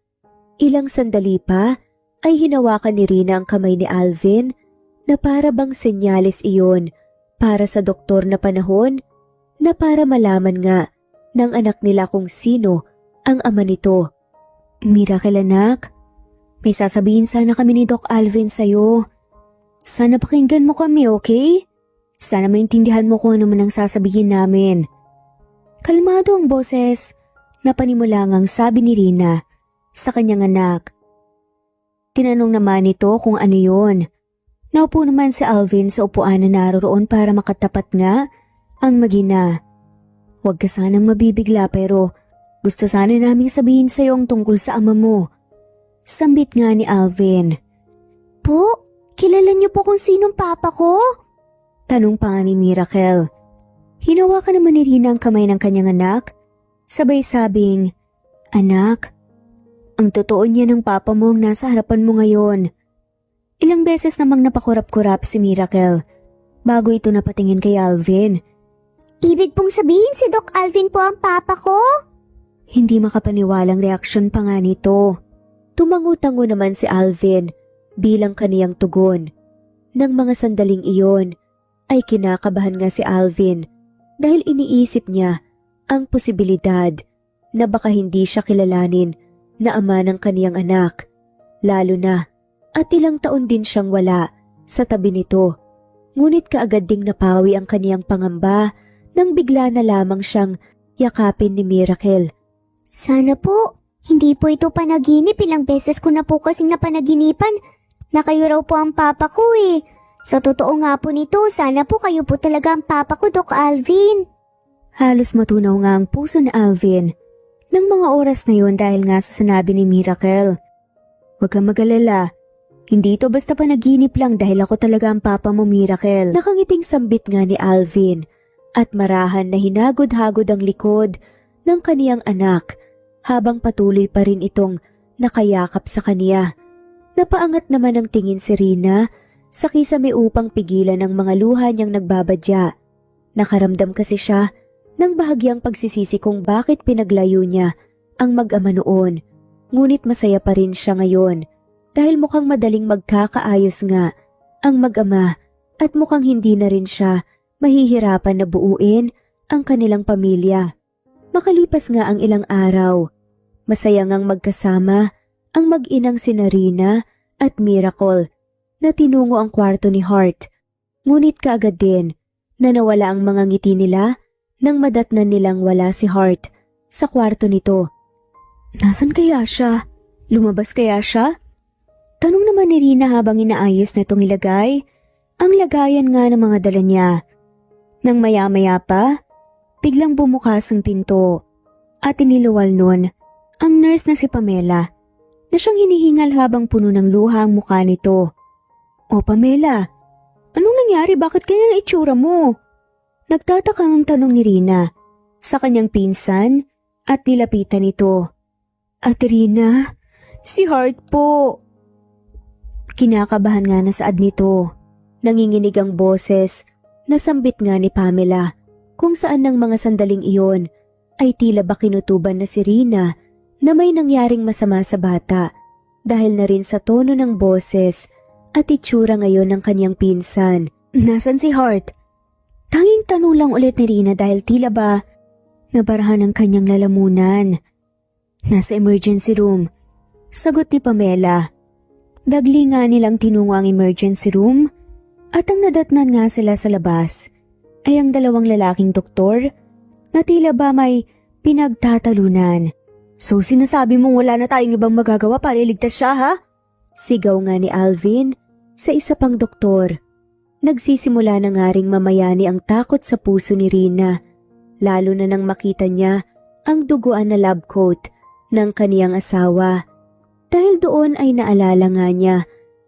Ilang sandali pa ay hinawakan ni Rina ang kamay ni Alvin na para bang senyales iyon para sa doktor na panahon na para malaman nga ng anak nila kung sino ang ama nito. Miracle anak, may sasabihin sana kami ni Doc Alvin sa'yo. Sana pakinggan mo kami, okay? Sana maintindihan mo kung ano man ang sasabihin namin. Kalmado ang boses na panimulangang sabi ni Rina sa kanyang anak. Tinanong naman ito kung ano yon. Naupo naman si Alvin sa upuan na naroroon para makatapat nga ang magina. Huwag ka sanang mabibigla pero gusto sana naming sabihin sa iyo ang tungkol sa ama mo. Sambit nga ni Alvin. Po, kilala niyo po kung sinong papa ko? Tanong pa nga ni Miracle. Hinawakan naman ni Rina ang kamay ng kanyang anak. Sabay sabing, Anak, ang totoo niya ng papa mo ang nasa harapan mo ngayon. Ilang beses namang napakurap-kurap si Miracle bago ito napatingin kay Alvin. Ibig pong sabihin si Doc Alvin po ang papa ko? Hindi makapaniwalang reaksyon pa nga nito. Tumango-tango naman si Alvin bilang kaniyang tugon. Nang mga sandaling iyon ay kinakabahan nga si Alvin dahil iniisip niya ang posibilidad na baka hindi siya kilalanin na ama ng kaniyang anak. Lalo na at ilang taon din siyang wala sa tabi nito. Ngunit kaagad ding napawi ang kaniyang pangamba nang bigla na lamang siyang yakapin ni Miracle. Sana po, hindi po ito panaginip. Ilang beses ko na po kasing napanaginipan na kayo raw po ang papa ko eh. Sa totoo nga po nito, sana po kayo po talaga ang papa ko, Doc Alvin. Halos matunaw nga ang puso ni Alvin ng mga oras na yun dahil nga sa sinabi ni Miracle. Huwag kang mag-alala. Hindi ito basta panaginip lang dahil ako talaga ang papa mo, Miracle. Nakangiting sambit nga ni Alvin at marahan na hinagod-hagod ang likod ng kaniyang anak habang patuloy pa rin itong nakayakap sa kaniya. Napaangat naman ang tingin si Rina sa kisame upang pigilan ang mga luha niyang nagbabadya. Nakaramdam kasi siya ng bahagyang pagsisisi kung bakit pinaglayo niya ang mag-ama noon. Ngunit masaya pa rin siya ngayon dahil mukhang madaling magkakaayos nga ang mag-ama at mukhang hindi na rin siya mahihirapan na buuin ang kanilang pamilya. Makalipas nga ang ilang araw, masaya ngang magkasama ang mag-inang sina Rina at Miracle na tinungo ang kwarto ni Hart. Ngunit kaagad din na nawala ang mga ngiti nila nang madatnan nilang wala si Hart sa kwarto nito. Nasaan kaya siya? Lumabas kaya siya? Tanong naman ni Rina habang inaayos na itong ilagay ang lagayan nga ng mga dala niya. Nang maya-maya pa, biglang bumukas ang pinto at iniluwal nun ang nurse na si Pamela na siyang hinihingal habang puno ng luha ang mukha nito. O Pamela, anong nangyari? Bakit ganyan ang itsura mo? Nagtatakang ang tanong ni Rina sa kanyang pinsan at nilapitan ito. Ate Rina, si Hart po. Kinakabahan nga na saad nito. Nanginginig ang boses na sambit nga ni Pamela kung saan ng mga sandaling iyon ay tila ba kinutuban na si Rina na may nangyaring masama sa bata dahil na rin sa tono ng boses at itsura ngayon ng kanyang pinsan. Nasaan si Hart? Tanging tanong lang ulit ni Rina dahil tila ba nabarahan ang kanyang lalamunan. Nasa emergency room, sagot ni Pamela. Dagli nga nilang tinungo ang emergency room at ang nadatnan nga sila sa labas ay ang dalawang lalaking doktor na tila ba may pinagtatalunan. So sinasabi mong wala na tayong ibang magagawa para iligtas siya, ha? Sigaw nga ni Alvin sa isa pang doktor. Nagsisimula na nga ring mamayani ang takot sa puso ni Rina, lalo na nang makita niya ang duguan na lab coat ng kaniyang asawa. Dahil doon ay naalala nga niya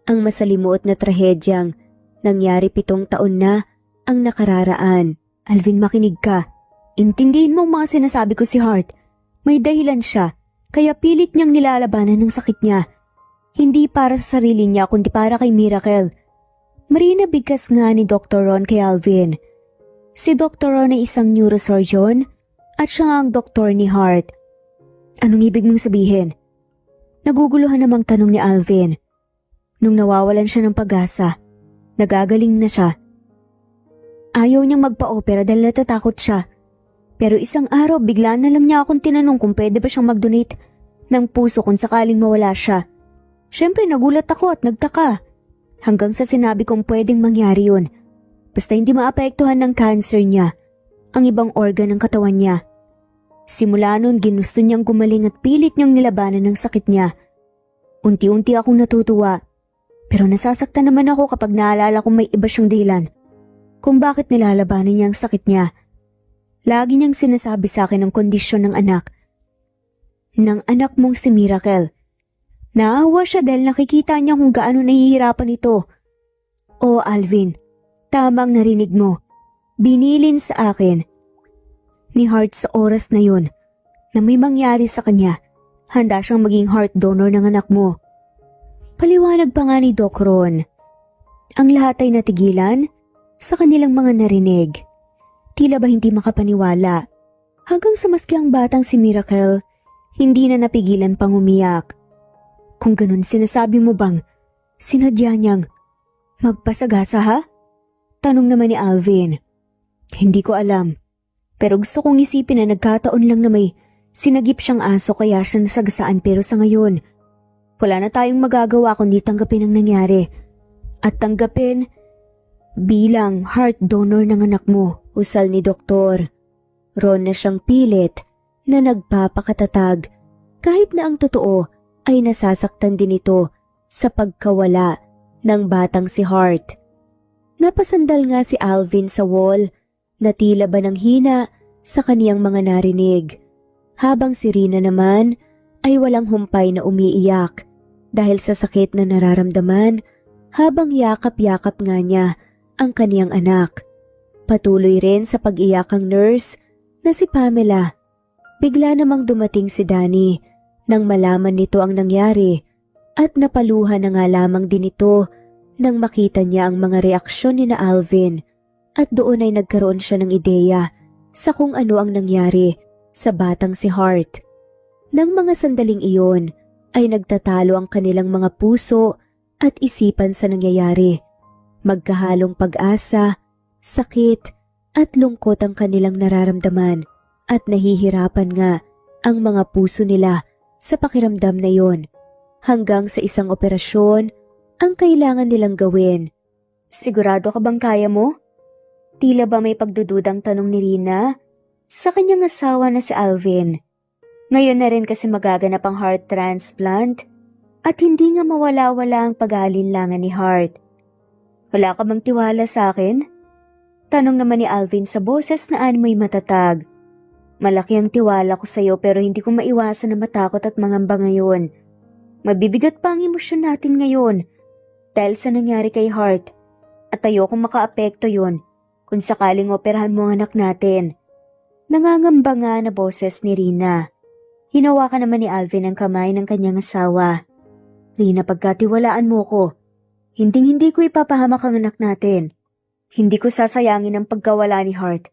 ang masalimuot na trahedyang nangyari 7 taon na ang nakararaan. Alvin, makinig ka. Intindihin mo ang mga sinasabi ko si Hart. May dahilan siya, kaya pilit niyang nilalabanan ng sakit niya. Hindi para sa sarili niya kundi para kay Miracle. Marina bigkas nga ni Dr. Ron kay Alvin. Si Dr. Ron ay isang neurosurgeon at siya nga ang doktor ni Hart. Anong ibig mong sabihin? Naguguluhan namang tanong ni Alvin. Nung nawawalan siya ng pag-asa, nagagaling na siya. Ayaw niyang magpa-opera dahil natatakot siya. Pero isang araw bigla na lang niya akong tinanong kung pwede ba siyang mag-donate ng puso kung sakaling mawala siya. Siyempre nagulat ako at nagtaka. Hanggang sa sinabi kong pwedeng mangyari yun. Basta hindi maapektuhan ng cancer niya ang ibang organ ng katawan niya. Simula nun ginusto niyang gumaling at pilit niyang nilabanan ng sakit niya. Unti-unti akong natutuwa. Pero nasasaktan naman ako kapag naalala kong may iba siyang dahilan kung bakit nilalabanan niya ang sakit niya. Lagi niyang sinasabi sa akin ang kondisyon ng anak mong si Miracle. Naawa siya dahil nakikita niya kung gaano nahihirapan ito. O Alvin, tamang narinig mo. Binilin sa akin ni Hart sa oras na yun na may mangyari sa kanya. Handa siyang maging heart donor ng anak mo. Paliwanag pa nga ni Doc Ron. Ang lahat ay natigilan sa kanilang mga narinig. Tila ba hindi makapaniwala. Hanggang sa maski ang batang si Miracle, hindi na napigilan pang umiyak. Kung ganun, sinasabi mo bang sinadya niyang magpasagasa, ha? Tanong naman ni Alvin. Hindi ko alam. Pero gusto kong isipin na nagkataon lang na may sinagip siyang aso kaya siya nasagasaan, pero sa ngayon, wala na tayong magagawa kundi tanggapin ang nangyari. At tanggapin bilang heart donor ng anak mo, usal ni Doktor. Ron na siyang pilit na nagpapakatatag kahit na ang totoo ay nasasaktan din ito sa pagkawala ng batang si Hart. Napasandal nga si Alvin sa wall na tila ba ng hina sa kaniyang mga narinig. Habang si Rina naman ay walang humpay na umiiyak dahil sa sakit na nararamdaman habang yakap-yakap nga niya ang kaniyang anak. Patuloy rin sa pag-iyak ang nurse na si Pamela. Bigla namang dumating si Danny nang malaman nito ang nangyari at napaluha na nga lamang din ito nang makita niya ang mga reaksyon ni na Alvin at doon ay nagkaroon siya ng ideya sa kung ano ang nangyari sa batang si Hart. Nang mga sandaling iyon ay nagtatalo ang kanilang mga puso at isipan sa nangyayari. Magkahalong pag-asa, sakit at lungkot ang kanilang nararamdaman at nahihirapan nga ang mga puso nila sa pakiramdam na yon. Hanggang sa isang operasyon ang kailangan nilang gawin. Sigurado ka bang kaya mo? Tila ba may pagdududang tanong ni Rina sa kanyang asawa na si Alvin. Ngayon na rin kasi magaganap ang heart transplant at hindi nga mawala-wala ang pag-aalinlangan ni Hart. Wala ka bang tiwala sa akin? Tanong naman ni Alvin sa boses na animoy matatag. Malaki ang tiwala ko sa iyo pero hindi ko maiwasan na matakot at mangamba ngayon. Mabibigat pa ang emosyon natin ngayon dahil sa nangyari kay Hart at ayokong makaapekto yun kung sakaling operahan mo ang anak natin. Nangangamba nga na boses ni Rina. Hinawakan naman ni Alvin ang kamay ng kanyang asawa. Rina, pagkatiwalaan mo ko. Hinding-hindi ko ipapahamak ang anak natin. Hindi ko sasayangin ang pagkawala ni Hart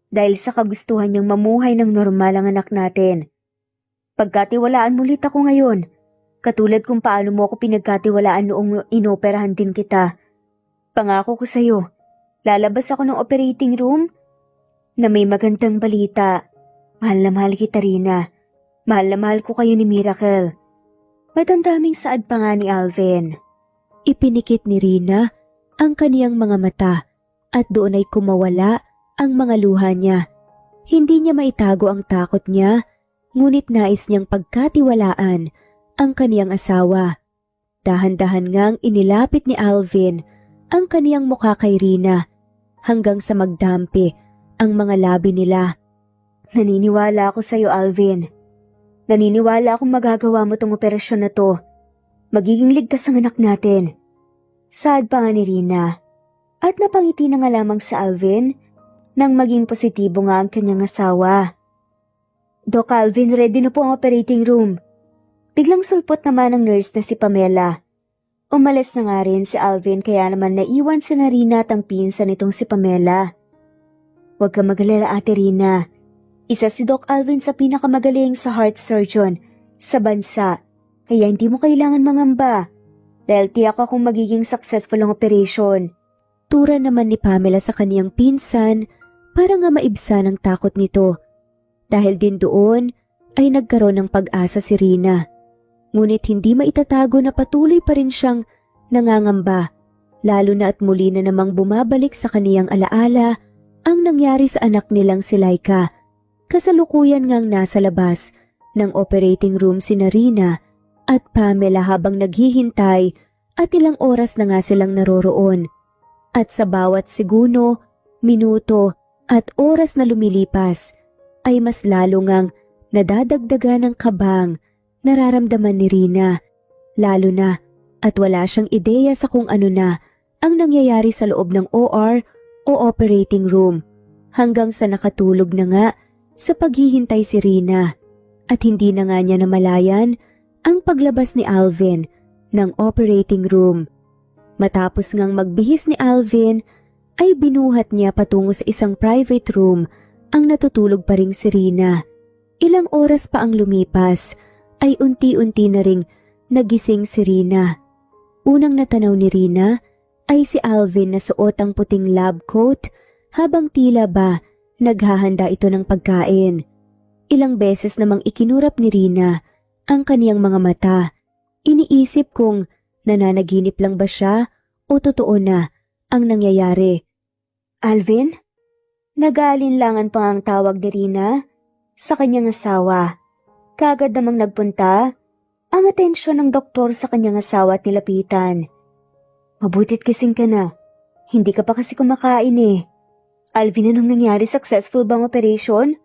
dahil sa kagustuhan niyang mamuhay ng normal ang anak natin. Pagkatiwalaan mo ulit ako ngayon, katulad kung paano mo ako pinagkatiwalaan noong inoperahan din kita. Pangako ko sa'yo, lalabas ako ng operating room na may magandang balita. Mahal na mahal kita, Rina. Mahal na mahal ko kayo ni Miracle. Matandaming saad pa nga ni Alvin. Ipinikit ni Rina ang kaniyang mga mata at doon ay kumawala ang mga luha niya. Hindi niya maitago ang takot niya, ngunit nais niyang pagkatiwalaan ang kaniyang asawa. Dahan-dahan ngang inilapit ni Alvin ang kaniyang mukha kay Rina hanggang sa magdampi ang mga labi nila. Naniniwala ako sa iyo, Alvin. Naniniwala akong magagawa mo tong operasyon na to. Magiging ligtas ang anak natin. Saad pa nga ni Rina. At napangiti na nga lamang sa Alvin nang maging positibo nga ang kanyang asawa. Doc Alvin, ready na po ang operating room. Biglang sulpot naman ang nurse na si Pamela. Umalis na nga rin si Alvin kaya naman naiwan si Rina at ang pinsan nitong si Pamela. Huwag ka mag-alala, Ate Rina. Isa si Doc Alvin sa pinakamagaling sa heart surgeon sa bansa, kaya hindi mo kailangan mangamba dahil tiyak akong magiging successful ang operation. Tura naman ni Pamela sa kaniyang pinsan para nga maibsan ang takot nito. Dahil din doon ay nagkaroon ng pag-asa si Rina. Ngunit hindi maitatago na patuloy pa rin siyang nangangamba, lalo na at muli na namang bumabalik sa kaniyang alaala ang nangyari sa anak nilang si Laika. Kasalukuyan ngang nasa labas ng operating room si Rina at Pamela habang naghihintay at ilang oras na nga silang naroroon. At sa bawat segundo, minuto at oras na lumilipas ay mas lalo ngang nadadagdagan ng kabang nararamdaman ni Rina. Lalo na at wala siyang ideya sa kung ano na ang nangyayari sa loob ng OR o operating room hanggang sa nakatulog na nga sa paghihintay si Rina at hindi na nga niya namalayan ang paglabas ni Alvin ng operating room. Matapos ngang magbihis ni Alvin ay binuhat niya patungo sa isang private room ang natutulog pa ring si Rina. Ilang oras pa ang lumipas ay unti-unti na ring nagising si Rina. Unang natanaw ni Rina ay si Alvin na suot ang puting lab coat habang tila ba naghahanda ito ng pagkain. Ilang beses namang ikinurap ni Rina ang kaniyang mga mata. Iniisip kung nananaginip lang ba siya o totoo na ang nangyayari. Alvin? Nag-aalinlangan pa ang tawag ni Rina sa kanyang asawa. Kaagad namang nagpunta ang atensyon ng doktor sa kanyang asawa at nilapitan. Mabutit kasing ka na. Hindi ka pa kasi kumakain eh. Alvin, anong nangyari? Successful bang operation?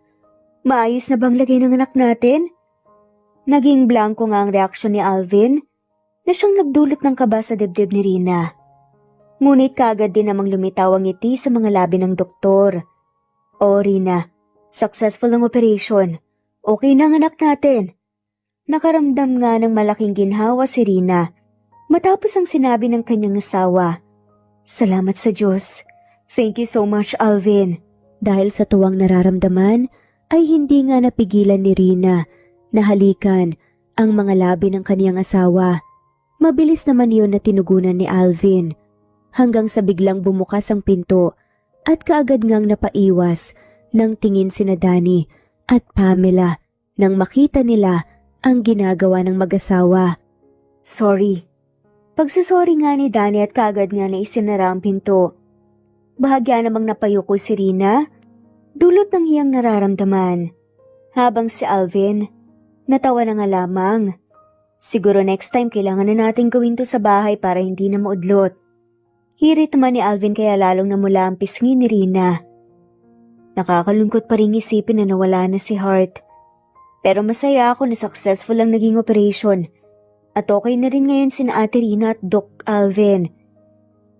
Maayos na bang lagay ng anak natin? Naging blanko nga ang reaksyon ni Alvin na siyang nagdulot ng kaba sa dibdib ni Rina. Ngunit kaagad din namang lumitaw ang ngiti sa mga labi ng doktor. O Rina, successful ang operation. Okay na ang anak natin. Nakaramdam nga ng malaking ginhawa si Rina matapos ang sinabi ng kanyang asawa. Salamat sa Diyos. Thank you so much, Alvin. Dahil sa tuwang nararamdaman, ay hindi nga napigilan ni Rina na halikan ang mga labi ng kaniyang asawa. Mabilis naman yun na tinugunan ni Alvin hanggang sa biglang bumukas ang pinto at kaagad ngang napaiwas ng tingin sina Danny at Pamela nang makita nila ang ginagawa ng mag-asawa. Sorry. Pagsasorry nga ni Danny at kaagad nga na isinara ang pinto. Bahagya namang napayuko si Rina, dulot ng hiyang nararamdaman. Habang si Alvin, natawa na nga lamang. Siguro next time kailangan na natin gawin to sa bahay para hindi na maudlot. Hirit naman ni Alvin kaya lalong namula ang pisngi ni Rina. Nakakalungkot pa rin isipin na nawala na si Hart. Pero masaya ako na successful ang naging operation. At okay na rin ngayon sina Ate Rina at Doc Alvin.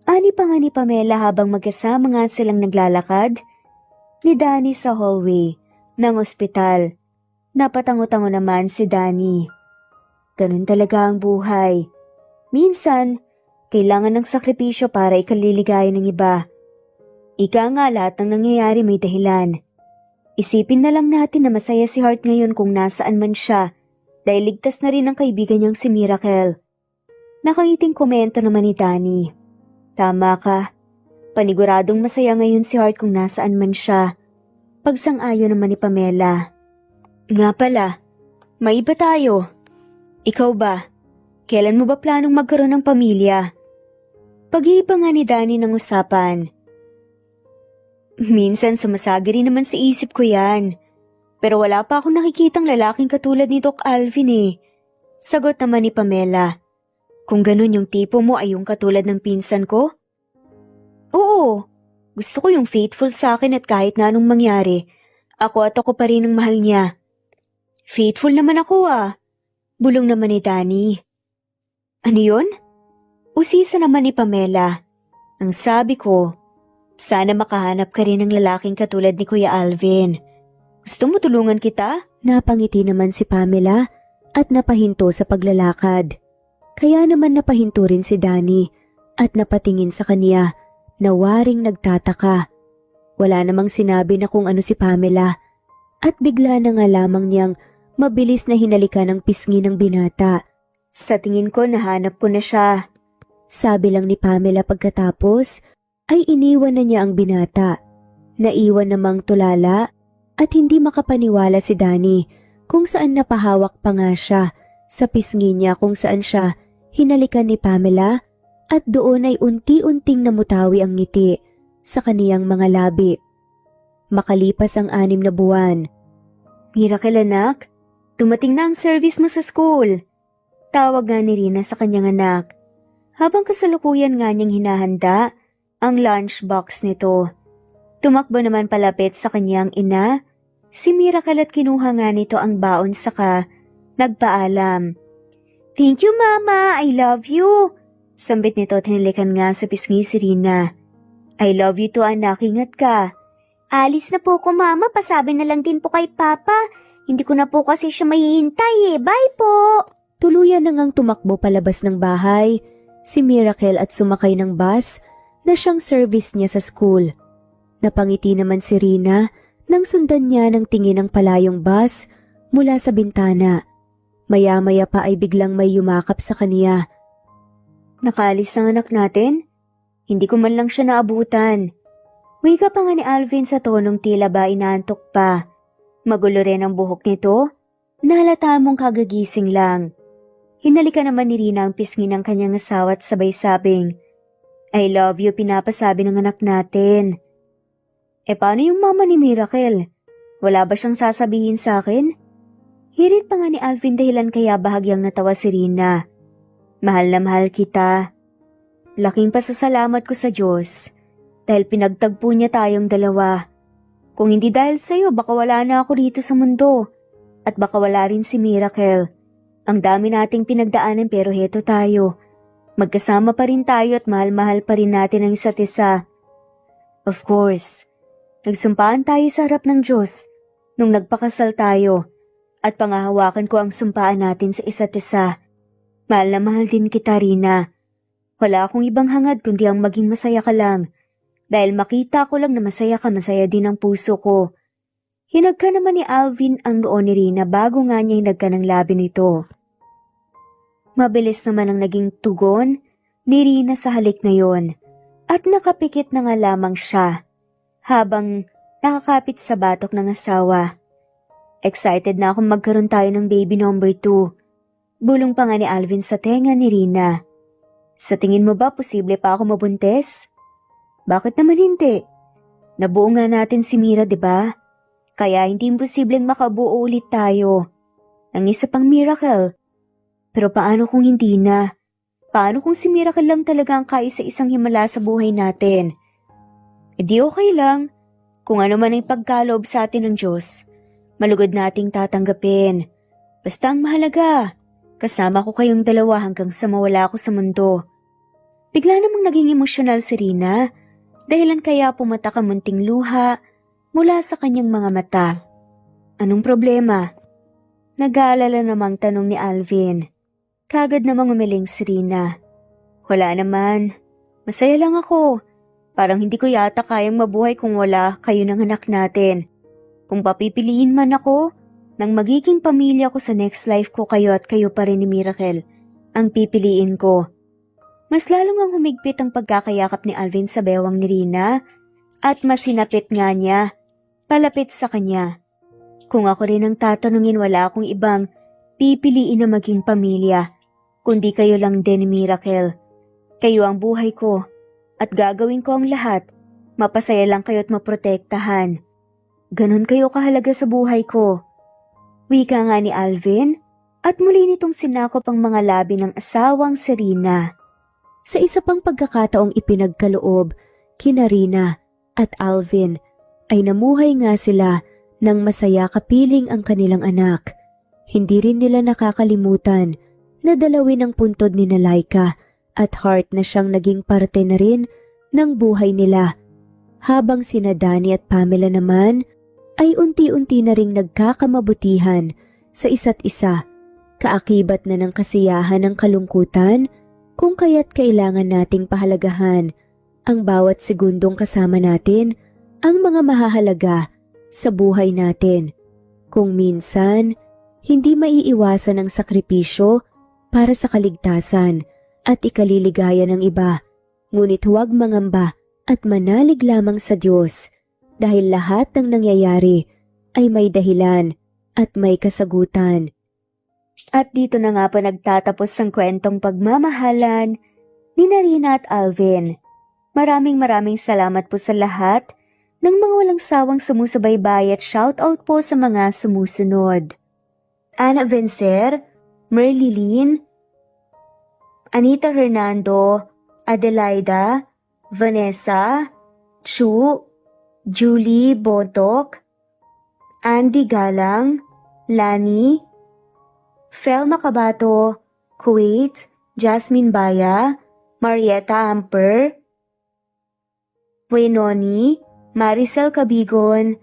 Ani pa nga ni Pamela habang magkasama nga silang naglalakad ni Danny sa hallway ng ospital. Napatango-tango naman si Danny. Ganun talaga ang buhay. Minsan, kailangan ng sakripisyo para ikaliligaya ng iba. Ika nga lahat ng nangyayari may dahilan. Isipin na lang natin na masaya si Hart ngayon kung nasaan man siya dahil ligtas na rin ang kaibigan niyang si Miracle. Nakangiting komento naman ni Danny. Tama ka. Paniguradong masaya ngayon si Hart kung nasaan man siya. Pagsang-ayon naman ni Pamela. Nga pala, may iba tayo. Ikaw ba? Kailan mo ba planong magkaroon ng pamilya? Pag-iiba nga ni Danny ng usapan. Minsan sumasagi rin naman sa isip ko yan. Pero wala pa akong nakikitang lalaking katulad ni Doc Alvin eh. Sagot naman ni Pamela. Kung ganun yung tipo mo ay yung katulad ng pinsan ko? Oo, gusto ko yung faithful sa akin at kahit na anong mangyari, ako at ako pa rin ang mahal niya. Faithful naman ako ah. Bulong naman ni Danny. Ano yun? Usisa naman ni Pamela. Ang sabi ko, sana makahanap ka rin ng lalaking katulad ni Kuya Alvin. Gusto mo tulungan kita? Napangiti naman si Pamela at napahinto sa paglalakad. Kaya naman napahinto rin si Danny at napatingin sa kanya na waring nagtataka. Wala namang sinabi na kung ano si Pamela at bigla na nga lamang niyang mabilis na hinalikan ang pisngi ng binata. Sa tingin ko nahanap ko na siya. Sabi lang ni Pamela pagkatapos ay iniwan na niya ang binata. Naiwan namang tulala at hindi makapaniwala si Danny kung saan napahawak pa nga siya sa pisngi niya kung saan siya hinalikan ni Pamela at doon ay unti-unting namutawi ang ngiti sa kaniyang mga labi. Makalipas ang 6 na buwan. Miracle anak, dumating na ang service mo sa school. Tawag nga ni Rina sa kanyang anak. Habang kasalukuyan nga niyang hinahanda ang lunchbox nito. Tumakbo naman palapit sa kanyang ina, si Miracle at kinuha nga nito ang baon saka nagpaalam. Thank you mama, I love you. Sambit nito at hinalikan nga sa pisngi si Rina. I love you too anak, ingat ka. Alis na po ko mama, pasabi na lang din po kay papa. Hindi ko na po kasi siya mahihintay eh, bye po. Tuluyan na ngang tumakbo palabas ng bahay si Miracle at sumakay ng bus na siyang service niya sa school. Napangiti naman si Rina nang sundan niya ng tingin ng palayong bus mula sa bintana. Maya-maya pa ay biglang may yumakap sa kaniya. Nakaalis ang anak natin? Hindi ko man lang siya naabutan. Wika pa nga ni Alvin sa tonong tila ba inaantok pa. Magulo rin ang buhok nito. Nahalata mong kagagising lang. Hinalika naman ni Rina ang pisngi ng kanyang asawa at sabay sabing, I love you, pinapasabi ng anak natin. Paano yung mama ni Miracle? Wala ba siyang sasabihin sa akin? Hirit pa nga ni Alvin dahilan kaya bahagyang natawa si Rina. Mahal na mahal kita. Laking pasasalamat ko sa Diyos dahil pinagtagpo niya tayong dalawa. Kung hindi dahil sa'yo, baka wala na ako rito sa mundo. At baka wala rin si Miracle. Ang dami nating pinagdaanan pero heto tayo. Magkasama pa rin tayo at mahal-mahal pa rin natin ang isa't isa. Of course, nagsumpaan tayo sa harap ng Diyos nung nagpakasal tayo at pangahawakan ko ang sumpaan natin sa isa't isa. Mahal na mahal din kita, Rina. Wala akong ibang hangad kundi ang maging masaya ka lang. Dahil makita ko lang na masaya ka, masaya din ang puso ko. Hinagka naman ni Alvin ang noo ni Rina bago nga niya hinagka ng labi nito. Mabilis naman ang naging tugon ni Rina sa halik na yon at nakapikit na nga lamang siya habang nakakapit sa batok ng asawa. Excited na akong magkaroon tayo ng baby number 2. Bulong pa nga ni Alvin sa tenga ni Rina. Sa tingin mo ba posible pa ako mabuntis? Bakit naman hindi? Nabuo nga natin si Mira, di ba? Kaya hindi imposibleng makabuo ulit tayo. Ang isa pang miracle. Pero paano kung hindi na? Paano kung si Miracle lang talaga ang kaisa-isang himala sa buhay natin? E di okay lang. Kung ano man ang pagkaloob sa atin ng Diyos, malugod nating tatanggapin. Basta ang mahalaga, kasama ko kayong dalawa hanggang sa mawala ako sa mundo. Bigla namang naging emosyonal si Rina, dahilan kaya pumatak ang munting luha mula sa kanyang mga mata. Anong problema? Nag-aalala namang tanong ni Alvin. Kagad namang umiling si Rina. Wala naman. Masaya lang ako. Parang hindi ko yata kayang mabuhay kung wala kayo ng anak natin. Kung papipiliin man ako, nang magiging pamilya ko sa next life ko kayo at kayo pa rin ni Miracle, ang pipiliin ko. Mas lalong ang humigpit ang pagkakayakap ni Alvin sa bewang ni Rina at mas sinapit nga niya, palapit sa kanya. Kung ako rin ang tatanungin, wala akong ibang pipiliin na maging pamilya, kundi kayo lang din ni Miracle. Kayo ang buhay ko at gagawin ko ang lahat. Mapasaya lang kayo at maprotektahan. Ganon kayo kahalaga sa buhay ko. Wika nga ni Alvin at muli nitong sinakop ang mga labi ng asawang si Rina. Sa isa pang pagkakataong ipinagkaloob, kina Rina at Alvin ay namuhay nga sila nang masaya kapiling ang kanilang anak. Hindi rin nila nakakalimutan na dalawin ang puntod ni Laika at Heart na siyang naging parte na rin ng buhay nila. Habang sina Danny at Pamela naman ay unti-unti na ring nagkakamabutihan sa isa't isa. Kaakibat na ng kasiyahan ng kalungkutan kung kaya't kailangan nating pahalagahan ang bawat segundong kasama natin ang mga mahahalaga sa buhay natin. Kung minsan, hindi maiiwasan ang sakripisyo para sa kaligtasan at ikaliligaya ng iba, ngunit huwag mangamba at manalig lamang sa Diyos dahil lahat ng nangyayari ay may dahilan at may kasagutan. At dito na nga po nagtatapos ang kwentong pagmamahalan ni Rina at Alvin. Maraming salamat po sa lahat ng mga walang sawang sumusubaybay at shoutout po sa mga sumusunod. Ana Vencer, Merlilyn, Anita Hernando, Adelaida, Vanessa, Chu, Julie Botok, Andy Galang, Lani, Felma Cabato, Kuwait, Jasmine Baya, Marietta Amper, Wenoni, Maricel Cabigon,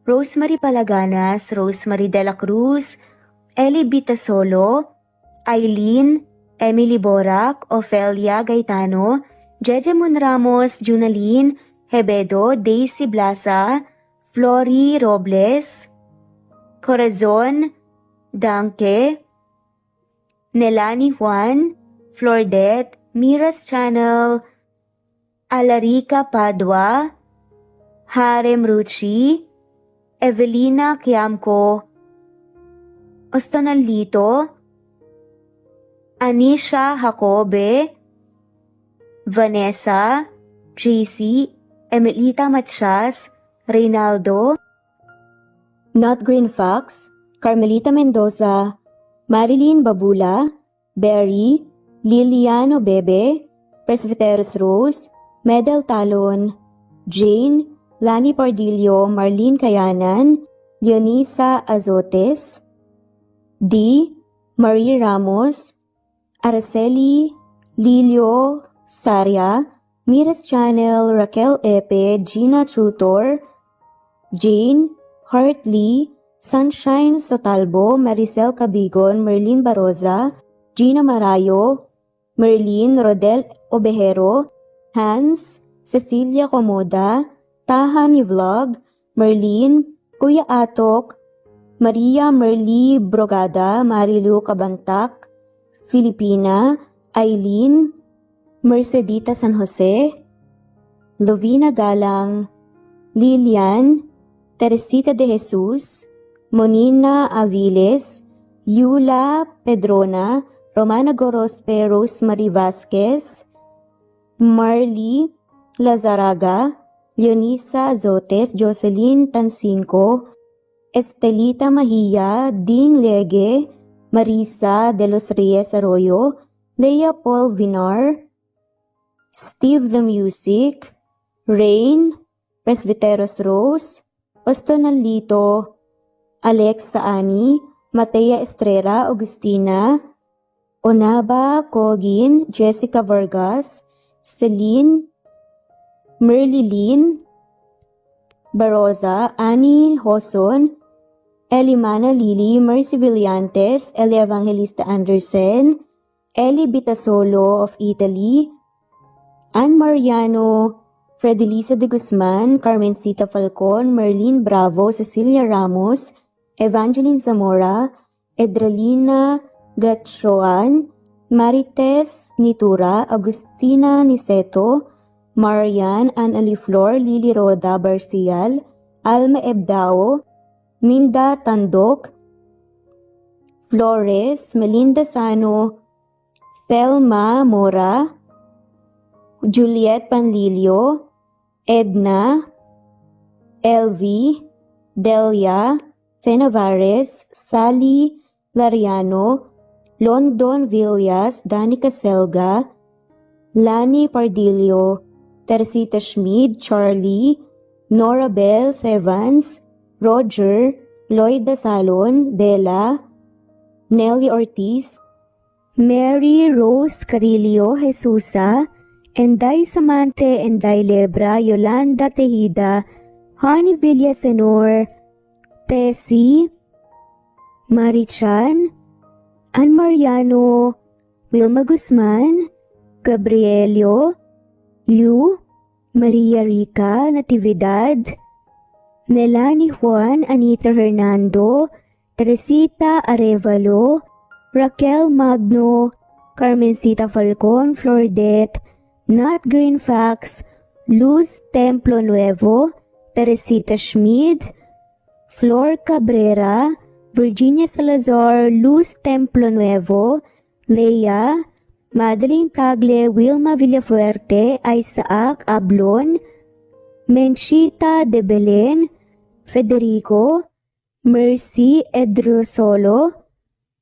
Rosemary Palaganas, Rosemary De La Cruz, Ellie Bitasolo, Eileen, Emily Borac, Ofelia Gaetano, Jeje Monramos, Junaline, Hebedo, Daisy Blasa, Flory Robles, Corazon, Danke, Nelani Juan, Flordet, Mira's Channel, Alarica Padua, Harem Ruchi, Evelina Kiamco, Ostanalito, Anisha Jacobe, Vanessa, JC, Emelita Matias, Reynaldo, Not Green Fox, Carmelita Mendoza, Marilyn Babula, Berry, Liliano Bebe, Presbyteros Rose, Medel Talon, Jane, Lani Pardillo, Marlene Cayanan, Leonisa Azotes, D. Marie Ramos, Araceli Lilio Saria, Miras Channel, Raquel Epe, Gina Trutor, Jane Hartley, Sunshine Sotalbo, Maricel Cabigon, Merlin Baroza, Gina Marayo, Merlin Rodel Obejero, Hans, Cecilia Comoda, Taha ni Vlog, Merlin, Kuya Atok, Maria Merly Brogada, Marilu Cabantac, Filipina, Eileen, Mercedita San Jose, Lovina Galang, Lilian, Teresita de Jesus, Monina Aviles, Yula Pedrona, Romana Gorospe, Rosemary Vasquez, Marley Lazaraga, Leonisa Azotes, Jocelyn Tancinco, Estelita Mahia, Ding Lege, Marisa de los Reyes Arroyo, Leia Paul Vinar, Steve the Music, Rain, Presbyteros Rose, Ostonalito, Alex Saani, Matea Estrella, Agustina, Onaba Cogin, Jessica Vargas, Celine, Merlilyn Baroza, Annie Hoson, Elimana Lili, Mercy Villantes, Eli Evangelista Anderson, Eli Bitasolo of Italy, Ann Mariano, Fredelisa de Guzman, Carmencita Falcon, Merlin Bravo, Cecilia Ramos, Evangeline Zamora, Edralina Gatchoan, Marites Nitura, Agustina Niceto, Marian, Ann Aliflor, Lily Roda Barcial, Alma Ebdao, Minda Tandok, Flores, Melinda Sano, Thelma Mora, Juliet Panlilio, Edna, Elvi, Delia, Fenavares, Sally Lariano, London Villas, Danica Selga, Lani Pardillo, Teresita Schmid, Charlie, Nora Bell Evans, Roger, Lloyd Dasalon, Bella, Nelly Ortiz, Mary Rose Carillo Jesusa, Enday Samante, Enday Lebra, Yolanda Tejida, Honey Villasenor, Tessie, Marichan, Ann Mariano, Wilma Guzman, Gabrielio, Liu, Maria Rica Natividad, Melanie Juan, Anita Hernando, Teresita Arevalo, Raquel Magno, Carmencita Falcon, Flordet, Nat Greenfax, Luz Templo Nuevo, Teresita Schmid, Flor Cabrera, Virginia Salazar, Luz Templo Nuevo, Leia, Madeline Tagle, Wilma Villafuerte, Isaac Ablon, Menchita de Belen, Federico, Mercy Edrosolo,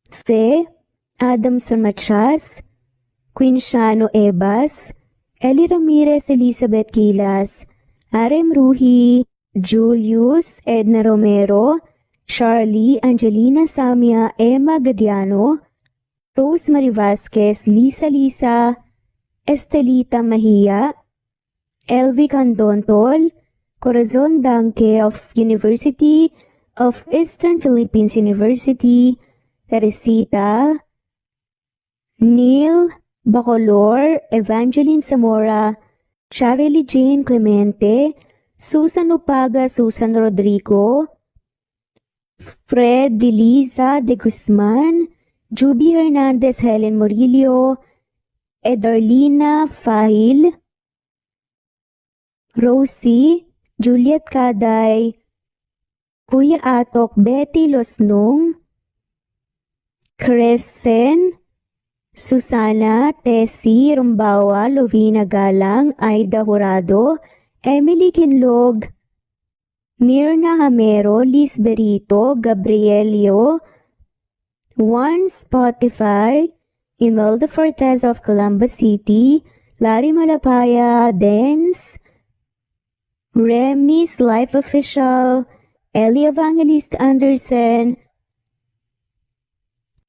Fe, Adamson Machas, Quinshano Ebas, Eli Ramirez Elizabeth Gilas, Arem Ruhi, Julius Edna Romero, Charlie Angelina Samia, Emma Gadiano, Rosemary Vasquez, Lisa, Estelita Mahia, Elvi Candontol, Corazon Danke of University of Eastern Philippines University, Teresita, Neil Bacolor, Evangeline Zamora, Charlie Jane Clemente, Susan Upaga, Susan Rodrigo, Fred Deliza de Guzman, Juby Hernandez, Helen Murillo, Edarlina Fahil, Rosie, Juliet Kaday, Kuya Atok, Betty Losnong, Crescen, Susana, Tessie, Rumbawa, Lovina Galang, Aida Jurado, Emily Kinlog, Mirna Hamero, Liz Berito, Gabrielio, One Spotify, Imelda Fortes of Columbus City, Larry Malapaya, Dance, Remy's Life Official, Ellie Evangelist Anderson,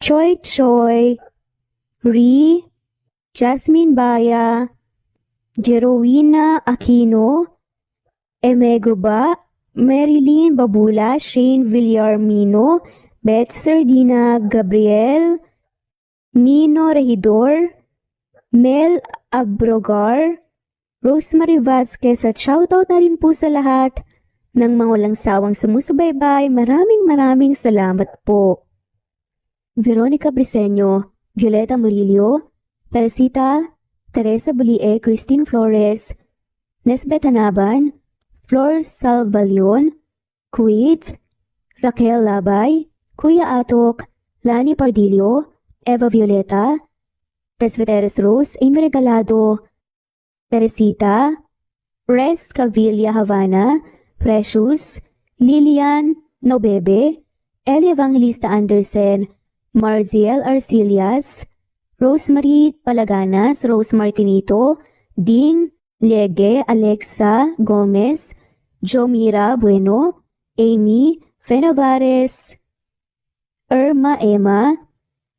Choi Choi, Ri, Jasmine Baya, Jerowina Aquino, Emego Ba, Marilyn Babula, Shane Villarmino, Beth Sardina, Gabriel, Nino Regidor, Mel Abrogar, Rosemary Vasquez at shoutout na rin po sa lahat ng mga walang sawang sumusubaybay. Maraming salamat po. Veronica Briseño, Violeta Murillo, Teresita, Teresa Bulie, Christine Flores, Nesbeth Hanaban, Flor Salvalion, Kuwait, Raquel Labay, Kuya Atok, Lani Pardillo, Eva Violeta, Presbyteros Rose, Amy Regalado, Teresita, Res Cavilla Havana, Precious, Lilian Nobebe, Ellie Evangelista Anderson, Marziel Arcilias, Rosemary Palaganas, Rose Martinito, Ding Liege, Alexa Gomez, Jomira Bueno, Amy Fenavares, Irma Emma,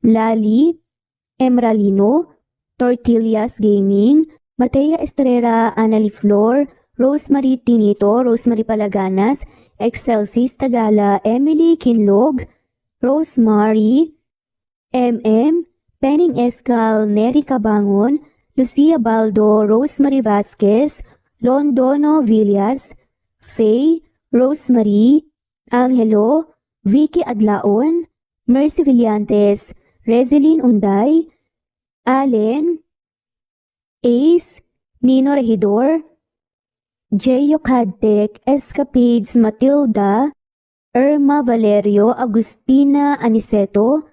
Lali Emralino, Tortillas Gaming, Matea Estrera, Annalie Flor, Rosemary Tinito, Rosemary Palaganas, Excelsis Tagala, Emily Kinlog, Rosemary, MM, Penning Escal, Neri Cabangon, Lucia Baldo, Rosemary Vasquez, Londono Villas, Faye, Rosemary, Angelo, Vicky Adlaon, Mercy Villantes, Rezeline Unday, Allen, Ace, Nino Regidor, Jeyo Cadtec, Escapades Matilda, Irma Valerio, Agustina Aniceto,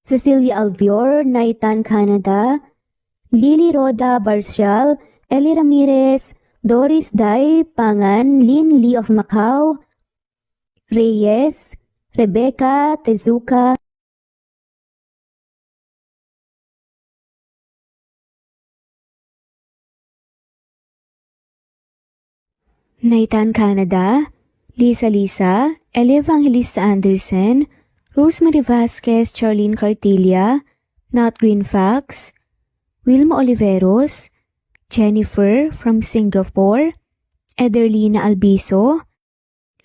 Cecilia Alvior, Naitan Canada, Lily Roda Barcial, Eli Ramirez, Doris Day Pangan, Lynn Lee of Macau, Reyes, Rebecca Tezuka, Naitan Canada, Lisa Lisa, Ellie Evangelista Anderson, Rosemary Vasquez, Charlene Cartilla, Nat Green Fax, Wilma Oliveros, Jennifer from Singapore, Ederlina Albiso,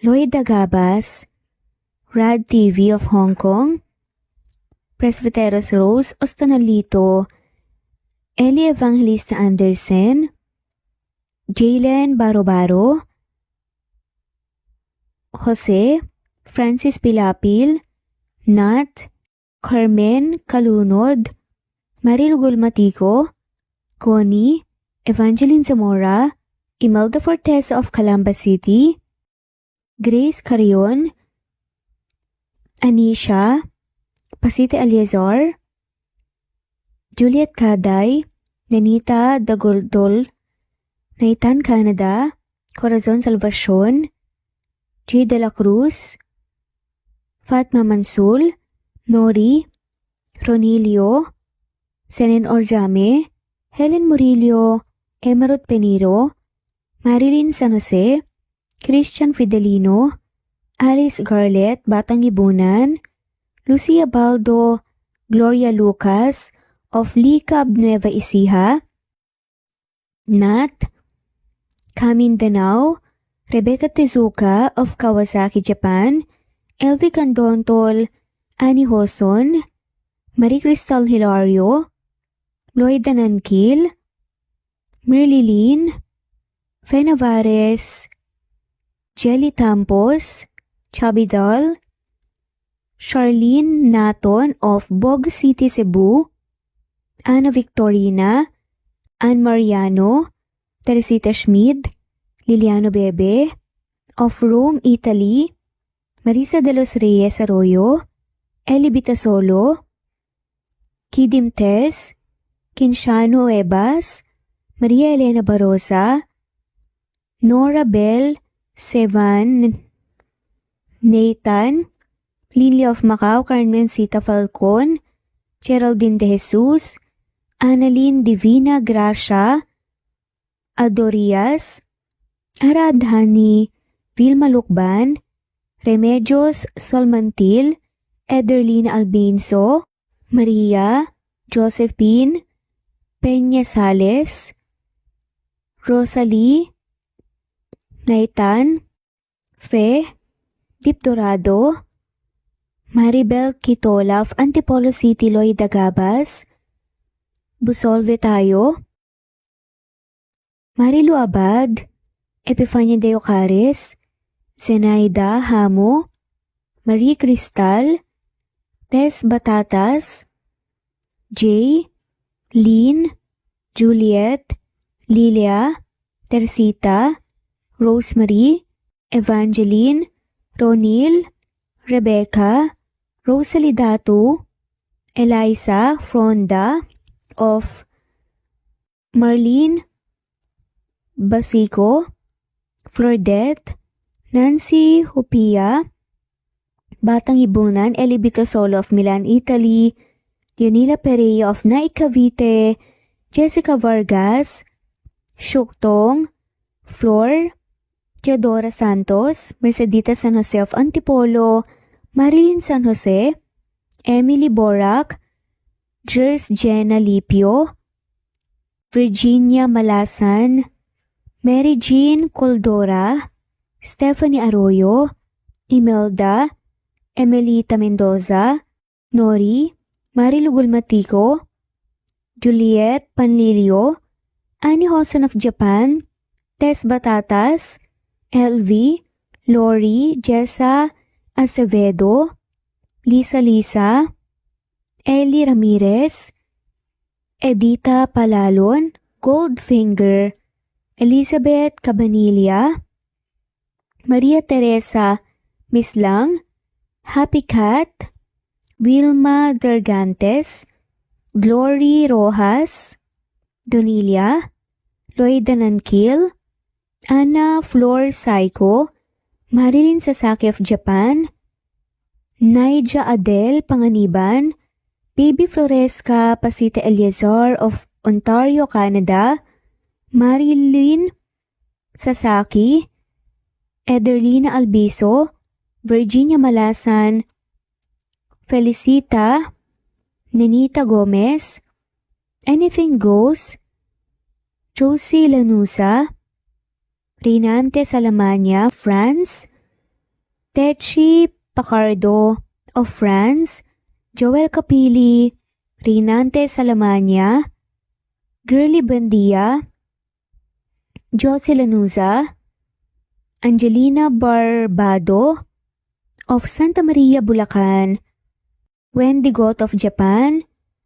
Lloyd Dagabas, Rad TV of Hong Kong, Presbyteros Rose Ostonalito, Ellie Evangelista Anderson, Jalen Barobaro, Jose, Francis Pilapil, Nat, Carmen Kalunod, Marilugol Matico, Connie, Evangeline Zamora, Imelda Fortesa of Calamba City, Grace Carion, Anisha, Pasite Aliazar, Juliet Kaday, Nanita Dagoldol, Naitan Canada, Corazon Salvacion, J. De La Cruz, Fatma Mansul, Nori, Ronilio, Senen Orzame, Helen Murillo, Emerald Peniro, Marilyn San Jose, Christian Fidelino, Alice Garlet, Batang Ibunan, Lucia Baldo, Gloria Lucas of Licab Nueva Ecija, Nat, Kamindanao, Rebecca Tezuka of Kawasaki, Japan, Elvi Candontol, Annie Hoson, Marie Cristal Hilario, Lloyd Danankil, Merlilyn, Fe Navares, Jelly Tampos, Chubby Doll, Charlene Naton of Bog City, Cebu, Ana Victorina, Ann Mariano, Teresita Schmid, Liliano Bebe, of Rome, Italy, Marisa de los Reyes Arroyo, Eli Bitasolo, Kidim Tess, Kinshano Ebas, Maria Elena Barosa, Nora Bell, Sevan, Nathan, Lily of Macau, Carmencita Falcon, Geraldine de Jesus, Annalyn Divina Gracia, Adorias, Aradhani Vilma Lukban, Remedios Solmantil, Ederlina Albinso, Maria Josephine Peña Sales, Rosalie Naitan, Fe Dip Dorado, Maribel Quitola of Antipolo City, Loida Gabas, Busolve Tayo, Marilu Abad, Epifania de Ocares, Zenaida Hamo, Marie Cristal, Tess Batatas, Jay, Lynn, Juliet, Lilia, Teresita, Rosemary, Evangeline, Ronil, Rebecca, Rosalie Datu, Eliza Fronda of Marlene Basico, Flordette, Nancy Hupia, Batang Ibunan, Elibito Solo of Milan, Italy, Dionila Pereira of Naik Cavite, Jessica Vargas, Shuktong, Flor, Teodora Santos, Mercedita San Jose of Antipolo, Marilyn San Jose, Emily Borac, Jers Jenna Lipio, Virginia Malasan, Mary Jean Coldora, Stephanie Arroyo, Imelda, Emelita Mendoza, Nori, Marilu Gulmatico, Juliet Panlilio, Annie Hosen of Japan, Tess Batatas, LV, Lori, Jessa Acevedo, Lisa, Ellie Ramirez, Edita Palalon, Goldfinger, Elizabeth Cabanilla, Maria Teresa Mislang, Happy Cat, Wilma Dergantes, Glory Rojas, Donilia, Loida Nankil, Anna Flor Saiko, Marilyn Sasaki of Japan, Naija Adel Panganiban, Baby Floresca Pasita Eliazar of Ontario, Canada, Marilyn Sasaki, Ederlina Albiso, Virginia Malasan, Felicita, Nenita Gomez, Anything Goes, Josie Lanusa, Rinante Salamania, France, Techi Pacardo of France, Joel Capili, Rinante Salamania, Girly Bandia, Josie Lanusa, Angelina Barbado of Santa Maria, Bulacan, Wendy Got of Japan,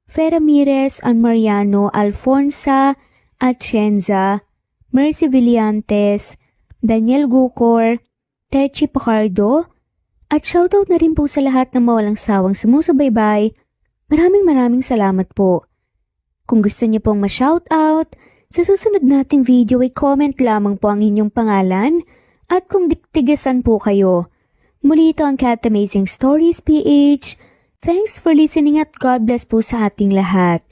Fe Ramirez and Mariano Alfonsa Atienza, Mercy Villantes, Daniel Gucor, Techi Pacardo, at shoutout na rin po sa lahat ng mawalang sawang sumusubaybay. Maraming salamat po. Kung gusto niyo pong ma-shoutout, sa susunod nating video ay comment lamang po ang inyong pangalan at kung tigasan po kayo. Muli ito ang Cat Amazing Stories PH. Thanks for listening at God bless po sa ating lahat.